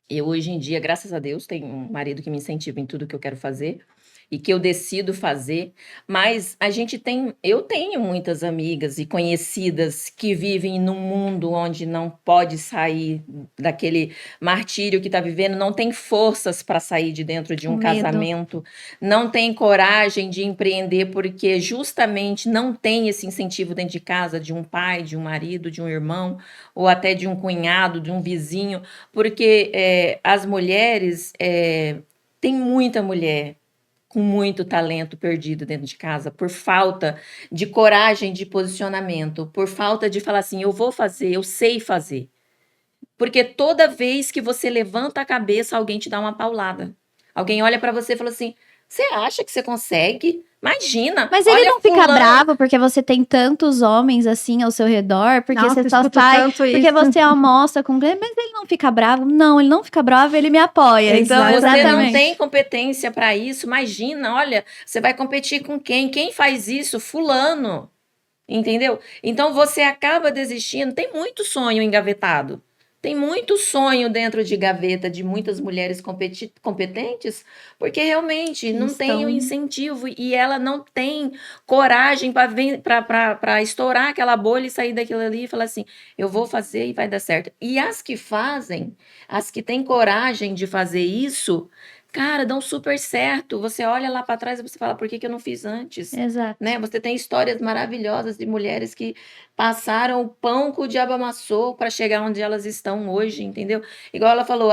eu hoje em dia, graças a Deus, tenho um marido que me incentiva em tudo que eu quero fazer e que eu decido fazer, mas eu tenho muitas amigas e conhecidas que vivem num mundo onde não pode sair daquele martírio que está vivendo, não tem forças para sair de dentro de um casamento, não tem coragem de empreender porque justamente não tem esse incentivo dentro de casa de um pai, de um marido, de um irmão, ou até de um cunhado, de um vizinho, porque as mulheres, tem muita mulher com muito talento perdido dentro de casa, por falta de coragem de posicionamento, por falta de falar assim, eu vou fazer, eu sei fazer. Porque toda vez que você levanta a cabeça, alguém te dá uma paulada. Alguém olha para você e fala assim, você acha que você consegue? Imagina. Mas ele não fica bravo porque você tem tantos homens assim ao seu redor, porque Nossa, você só escuto sai, tanto porque isso. você almoça com... Mas ele não fica bravo? Não, ele não fica bravo, ele me apoia. Então, Você não exatamente. tem competência para isso, imagina, olha, você vai competir com quem? Quem faz isso? Fulano. Entendeu? Então você acaba desistindo. Tem muito sonho engavetado. Tem muito sonho dentro de gaveta de muitas mulheres competentes, porque realmente não tem o incentivo e ela não tem coragem para estourar aquela bolha e sair daquilo ali e falar assim, eu vou fazer e vai dar certo. E as que fazem, as que têm coragem de fazer isso, cara, dão super certo. Você olha lá para trás e você fala, por que eu não fiz antes? Exato. Né? Você tem histórias maravilhosas de mulheres que passaram o pão que o diabo amassou para chegar onde elas estão hoje, entendeu? Igual ela falou,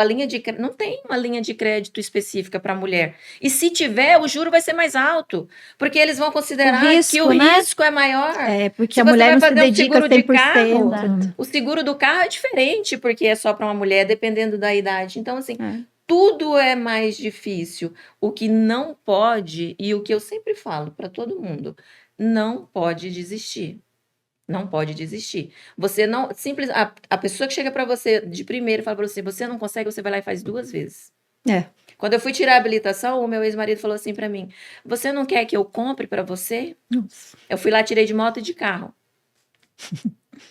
não tem uma linha de crédito específica para mulher. E se tiver, o juro vai ser mais alto, porque eles vão considerar que o risco é maior. É, porque a mulher não se dedica 100%. De carro, o seguro do carro é diferente, porque é só para uma mulher, dependendo da idade. Então, assim, tudo é mais difícil. O que não pode, e o que eu sempre falo para todo mundo, não pode desistir. Não pode desistir. Você não... Simples, a pessoa que chega para você de primeiro e fala para você não consegue, você vai lá e faz 2 vezes. Quando eu fui tirar a habilitação, o meu ex-marido falou assim para mim, você não quer que eu compre para você? Nossa. Eu fui lá, tirei de moto e de carro.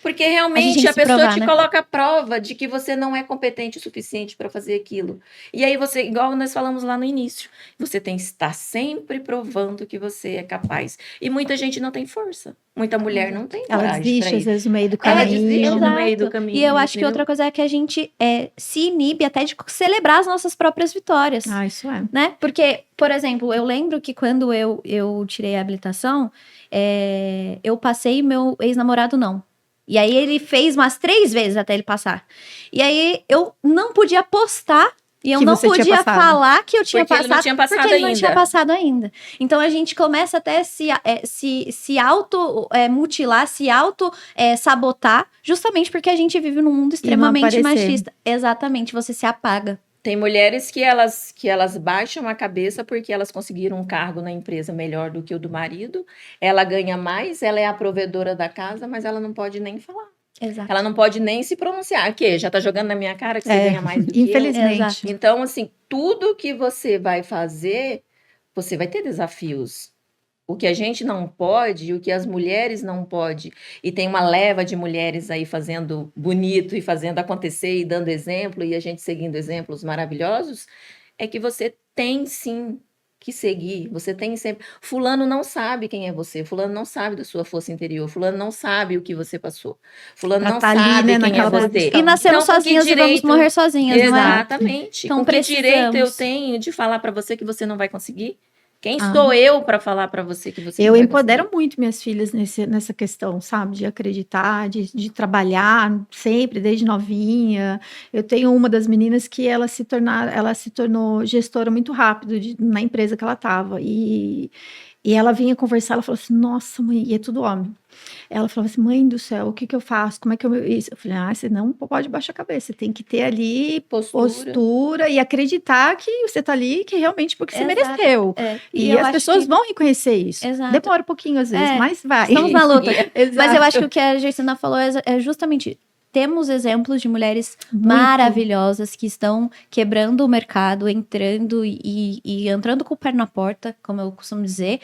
Porque realmente a pessoa te coloca a prova de que você não é competente o suficiente para fazer aquilo. E aí você, igual nós falamos lá no início, você tem que estar sempre provando que você é capaz. E muita gente não tem força. Muita mulher não tem coragem. Ela desiste, às vezes, no meio do caminho. Ela desiste no meio do caminho. E eu acho que outra coisa é que a gente se inibe até de celebrar as nossas próprias vitórias. Isso é. Né? Porque, por exemplo, eu lembro que quando eu tirei a habilitação, eu passei e meu ex-namorado não. E aí ele fez umas 3 vezes até ele passar. E aí eu não podia postar e eu não podia falar que eu tinha passado, porque ele não tinha passado ainda. Então a gente começa até se auto-mutilar, se auto-sabotar, justamente porque a gente vive num mundo extremamente machista. Exatamente, você se apaga. Tem mulheres que elas baixam a cabeça porque elas conseguiram um cargo na empresa melhor do que o do marido. Ela ganha mais, ela é a provedora da casa, mas ela não pode nem falar. Exato. Ela não pode nem se pronunciar. Que já tá jogando na minha cara que você ganha mais do que eu. Infelizmente. Então, assim, tudo que você vai fazer, você vai ter desafios. O que a gente não pode, o que as mulheres não podem, e tem uma leva de mulheres aí fazendo bonito e fazendo acontecer e dando exemplo, e a gente seguindo exemplos maravilhosos, é que você tem sim que seguir, você tem sempre... Fulano não sabe quem é você, fulano não sabe da sua força interior, fulano não sabe o que você passou, fulano não sabe quem é você. E nascemos sozinhas e vamos morrer sozinhas, não é? Exatamente. Então, com que direito eu tenho de falar para você que você não vai conseguir? Quem sou eu para falar para você que você não vai empodero muito minhas filhas nessa questão, sabe? De acreditar, de trabalhar sempre, desde novinha. Eu tenho uma das meninas que ela se tornou gestora muito rápido na empresa que ela estava. E ela vinha conversar, ela falou assim, nossa, mãe, e é tudo homem. Ela falava assim, mãe do céu, o que eu faço? Como é que eu... Isso? Eu falei, você não pode baixar a cabeça, você tem que ter ali postura e acreditar que você tá ali, que realmente porque você mereceu. E as pessoas vão reconhecer isso. Exato. Demora um pouquinho às vezes, mas vai. Estamos na luta. Mas eu acho que o que a Gersina falou é justamente... Temos exemplos de mulheres maravilhosas que estão quebrando o mercado, entrando e entrando com o pé na porta, como eu costumo dizer,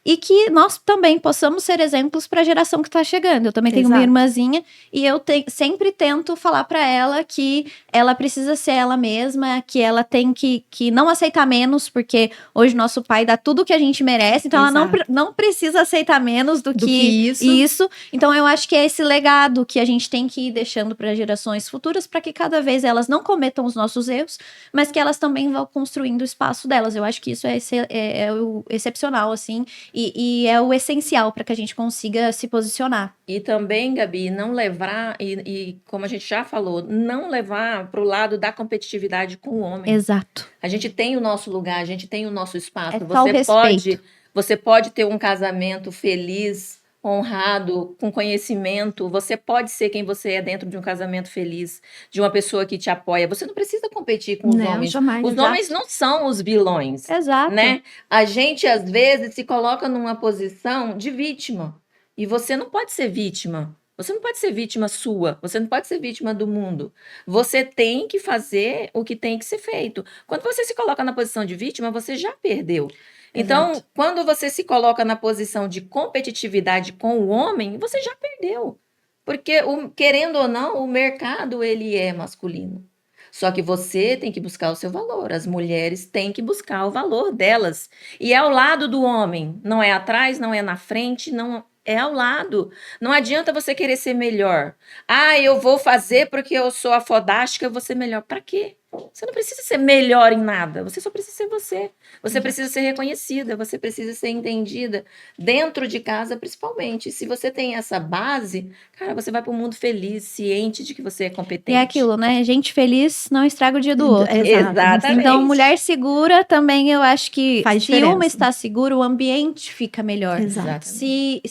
e que nós também possamos ser exemplos para a geração que está chegando. Eu também tenho uma irmãzinha e eu sempre tento falar para ela que ela precisa ser ela mesma, que ela tem que não aceitar menos, porque hoje nosso pai dá tudo que a gente merece, então ela não precisa aceitar menos do que isso. Então eu acho que é esse legado que a gente tem que deixar deixando para gerações futuras, para que cada vez elas não cometam os nossos erros, mas que elas também vão construindo o espaço delas. Eu acho que isso é o excepcional, assim, e é o essencial para que a gente consiga se posicionar. E também, Gabi, não levar, e como a gente já falou, não levar para o lado da competitividade com o homem. Exato. A gente tem o nosso lugar, a gente tem o nosso espaço. É só o respeito. Você pode ter um casamento feliz, honrado, com conhecimento. Você pode ser quem você é dentro de um casamento feliz, de uma pessoa que te apoia. Você não precisa competir com os homens. Jamais, os exato. homens não são os vilões, Exato. né? A gente, às vezes, se coloca numa posição de vítima. E você não pode ser vítima. Você não pode ser vítima sua. Você não pode ser vítima do mundo. Você tem que fazer o que tem que ser feito. Quando você se coloca na posição de vítima, você já perdeu. Então, Exato. quando você se coloca na posição de competitividade com o homem, você já perdeu. Porque, querendo ou não, o mercado ele é masculino. Só que você tem que buscar o seu valor. As mulheres têm que buscar o valor delas. E é ao lado do homem. Não é atrás, não é na frente, não é ao lado. Não adianta você querer ser melhor. Ah, eu vou fazer porque eu sou a fodástica, eu vou ser melhor. Para quê? Você não precisa ser melhor em nada. Você só precisa ser você. Você precisa ser reconhecida. Você precisa ser entendida. Dentro de casa, principalmente. Se você tem essa base, cara, você vai para o mundo feliz, ciente de que você é competente. E é aquilo, né? Gente feliz não estraga o dia do outro. Exatamente. Então, mulher segura também, eu acho que Faz se diferença. uma está segura, o ambiente fica melhor. Exato. Se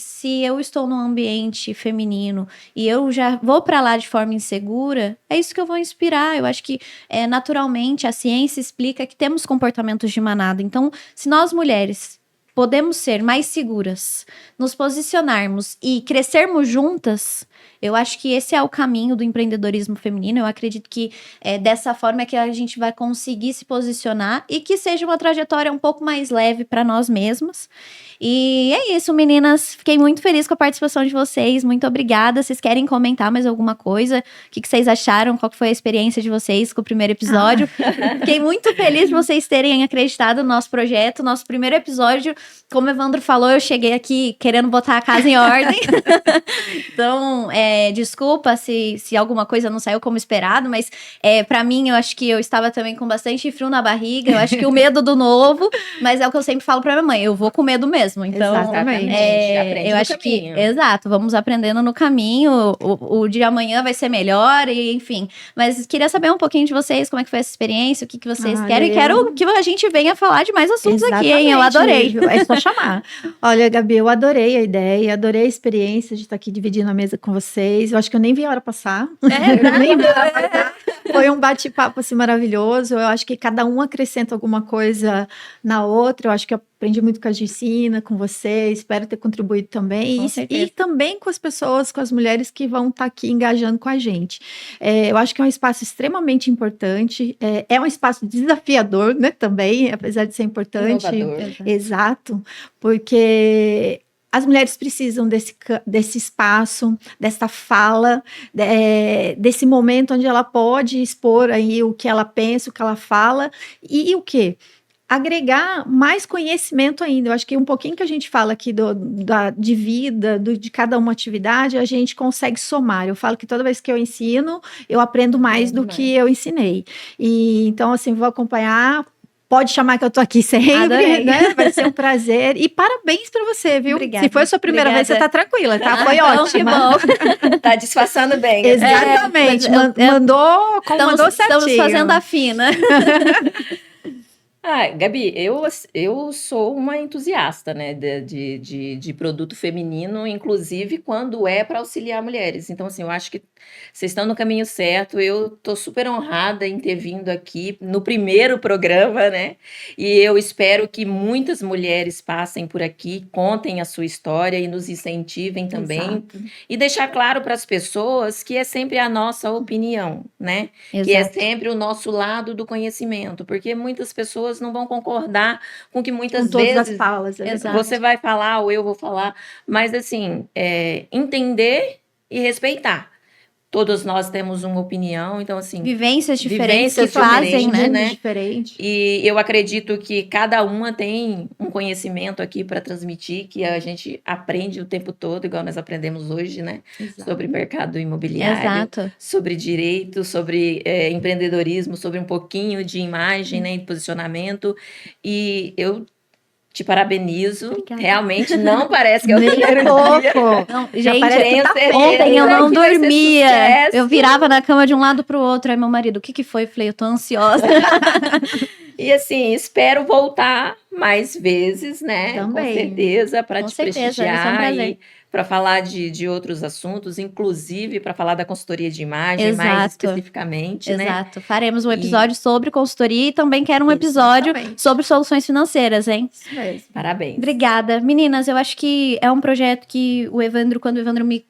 eu estou num ambiente feminino e eu já vou para lá de forma insegura, é isso que eu vou inspirar. Eu acho que naturalmente a ciência explica que temos comportamentos de manada. Então, se nós mulheres podemos ser mais seguras, nos posicionarmos e crescermos juntas, eu acho que esse é o caminho do empreendedorismo feminino. Eu acredito que dessa forma é que a gente vai conseguir se posicionar e que seja uma trajetória um pouco mais leve para nós mesmas. E é isso, meninas. Fiquei muito feliz com a participação de vocês. Muito obrigada. Vocês querem comentar mais alguma coisa? O que vocês acharam? Qual que foi a experiência de vocês com o primeiro episódio? Fiquei muito feliz de vocês terem acreditado no nosso projeto. Nosso primeiro episódio, como o Evandro falou, eu cheguei aqui querendo botar a casa em ordem. Então, desculpa se alguma coisa não saiu como esperado, mas pra mim, eu acho que eu estava também com bastante frio na barriga. Eu acho que o medo do novo, mas é o que eu sempre falo pra minha mãe, eu vou com medo mesmo. Então, Exatamente. Aprende eu no acho caminho. que, exato, vamos aprendendo no caminho. O de amanhã vai ser melhor, e enfim. Mas queria saber um pouquinho de vocês, como é que foi essa experiência, o que vocês querem. E quero que a gente venha falar de mais assuntos aqui, hein? Eu adorei. É só chamar. Olha, Gabi, eu adorei a ideia, adorei a experiência de estar aqui dividindo a mesa com vocês. Eu acho que eu nem vi a hora passar. Eu nem vi a hora passar. Foi um bate-papo assim, maravilhoso. Eu acho que cada um acrescenta alguma coisa na outra. Eu acho que eu aprendi muito com a Gersina, com você. Espero ter contribuído também. Com certeza. E também com as pessoas, com as mulheres que vão estar aqui engajando com a gente. Eu acho que é um espaço extremamente importante. É um espaço desafiador, né? Também, apesar de ser importante. Inovador. Exato, porque as mulheres precisam desse espaço, dessa fala, desse momento onde ela pode expor aí o que ela pensa, o que ela fala, e o quê? Agregar mais conhecimento ainda. Eu acho que um pouquinho que a gente fala aqui de vida, de cada uma atividade, a gente consegue somar. Eu falo que toda vez que eu ensino, eu aprendo mais do que eu ensinei. E então, assim, vou acompanhar. Pode chamar que eu tô aqui sempre, Adorei. né? Vai ser um prazer. E parabéns pra você, viu? Obrigada. Se foi a sua primeira vez, você tá tranquila, tá? Foi ótimo. Que bom. Tá disfarçando bem. Exatamente. Mandou certinho. Estamos fazendo a fina. Gabi, eu sou uma entusiasta, né, de produto feminino, inclusive quando é para auxiliar mulheres. Então, assim, eu acho que vocês estão no caminho certo. Eu tô super honrada em ter vindo aqui no primeiro programa, né? E eu espero que muitas mulheres passem por aqui, contem a sua história e nos incentivem também. Exato. E deixar claro para as pessoas que é sempre a nossa opinião, né? Exato. Que é sempre o nosso lado do conhecimento, porque muitas pessoas não vão concordar com que muitas Com todas vezes as falas. Exato. você vai falar ou eu vou falar, mas assim, entender e respeitar. todos nós temos uma opinião, então assim... Vivências diferentes que fazem, né? Diferente. E eu acredito que cada uma tem um conhecimento aqui para transmitir, que a gente aprende o tempo todo, igual nós aprendemos hoje, né? Exato. Sobre mercado imobiliário, Exato. sobre direito, sobre empreendedorismo, sobre um pouquinho de imagem, né, e posicionamento. E eu te parabenizo. Obrigada. Realmente não parece que eu Nem primeiro dia. pouco. Não, Já gente, parece que tá ontem eu não que vai ser dormia. sucesso. Eu virava na cama de um lado pro outro. Aí meu marido, o que foi? Eu falei, eu tô ansiosa. E assim, espero voltar mais vezes, né? Também. Com certeza, para Com te certeza, vai ser um prestigiar prazer. e para falar de outros assuntos, inclusive para falar da consultoria de imagem, mais Exato. especificamente, né? Exato. Faremos um E- episódio sobre consultoria e também quero um Isso, episódio exatamente. sobre soluções financeiras, hein? Isso mesmo. Parabéns. Obrigada. Meninas, eu acho que é um projeto que o Evandro, quando o Evandro me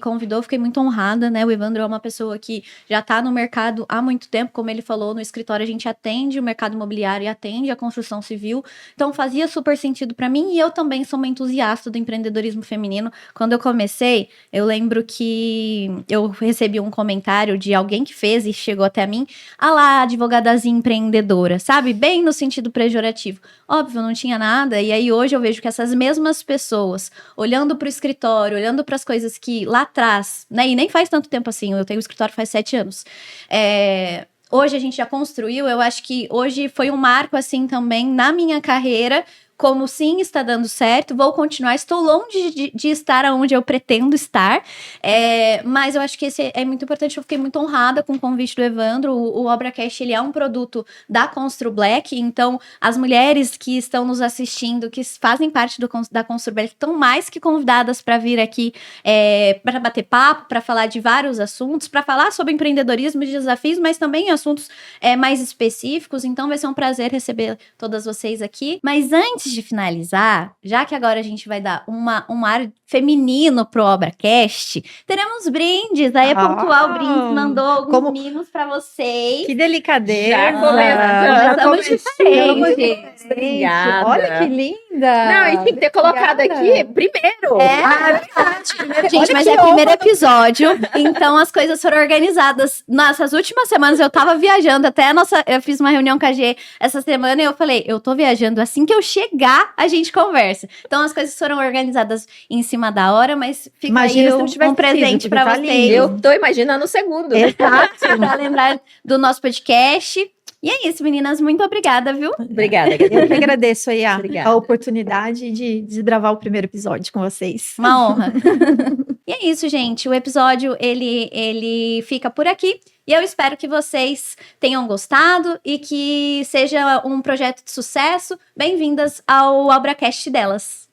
convidou, eu fiquei muito honrada, né? O Evandro é uma pessoa que já está no mercado há muito tempo, como ele falou, no escritório a gente atende o mercado imobiliário e atende a construção civil, então fazia super sentido para mim e eu também sou uma entusiasta do empreendedorismo feminino. Quando eu comecei, eu lembro que eu recebi um comentário de alguém que fez e chegou até mim, lá, advogadazinha empreendedora, sabe? Bem no sentido pejorativo. Óbvio, não tinha nada, e aí hoje eu vejo que essas mesmas pessoas, olhando para o escritório, olhando para as coisas que lá atrás, né, e nem faz tanto tempo assim, eu tenho o escritório faz 7 anos, hoje a gente já construiu, eu acho que hoje foi um marco assim também na minha carreira, como sim, está dando certo, vou continuar, estou longe de estar onde eu pretendo estar, mas eu acho que esse é muito importante, eu fiquei muito honrada com o convite do Evandro, o ObraCast, ele é um produto da Constru Black, então as mulheres que estão nos assistindo, que fazem parte da Constru Black, estão mais que convidadas para vir aqui para bater papo, para falar de vários assuntos, para falar sobre empreendedorismo e desafios, mas também assuntos mais específicos, então vai ser um prazer receber todas vocês aqui, mas antes de finalizar, já que agora a gente vai dar um ar feminino pro ObraCast, teremos brindes. Aí a Pontual Brindes mandou alguns mimos pra vocês. Que delicadeza. Já começamos diferente. Obrigada. Olha que linda. Não, e tem que ter colocado aqui primeiro. Gente, mas é o primeiro episódio, então as coisas foram organizadas. Nessas últimas semanas eu tava viajando, eu fiz uma reunião com a G essa semana e eu falei, eu tô viajando, assim que eu chegar, a gente conversa. Então as coisas foram organizadas em cima da hora, mas fica Imagina aí se não tivesse um presente sido, pra tá vocês. lindo. Eu tô imaginando o segundo. Exato. Pra lembrar do nosso podcast. E é isso, meninas. Muito obrigada, viu? Obrigada. Eu que agradeço aí Obrigada. a oportunidade de desbravar o primeiro episódio com vocês. Uma honra. E é isso, gente. O episódio, ele fica por aqui. E eu espero que vocês tenham gostado e que seja um projeto de sucesso. Bem-vindas ao ObraCast delas.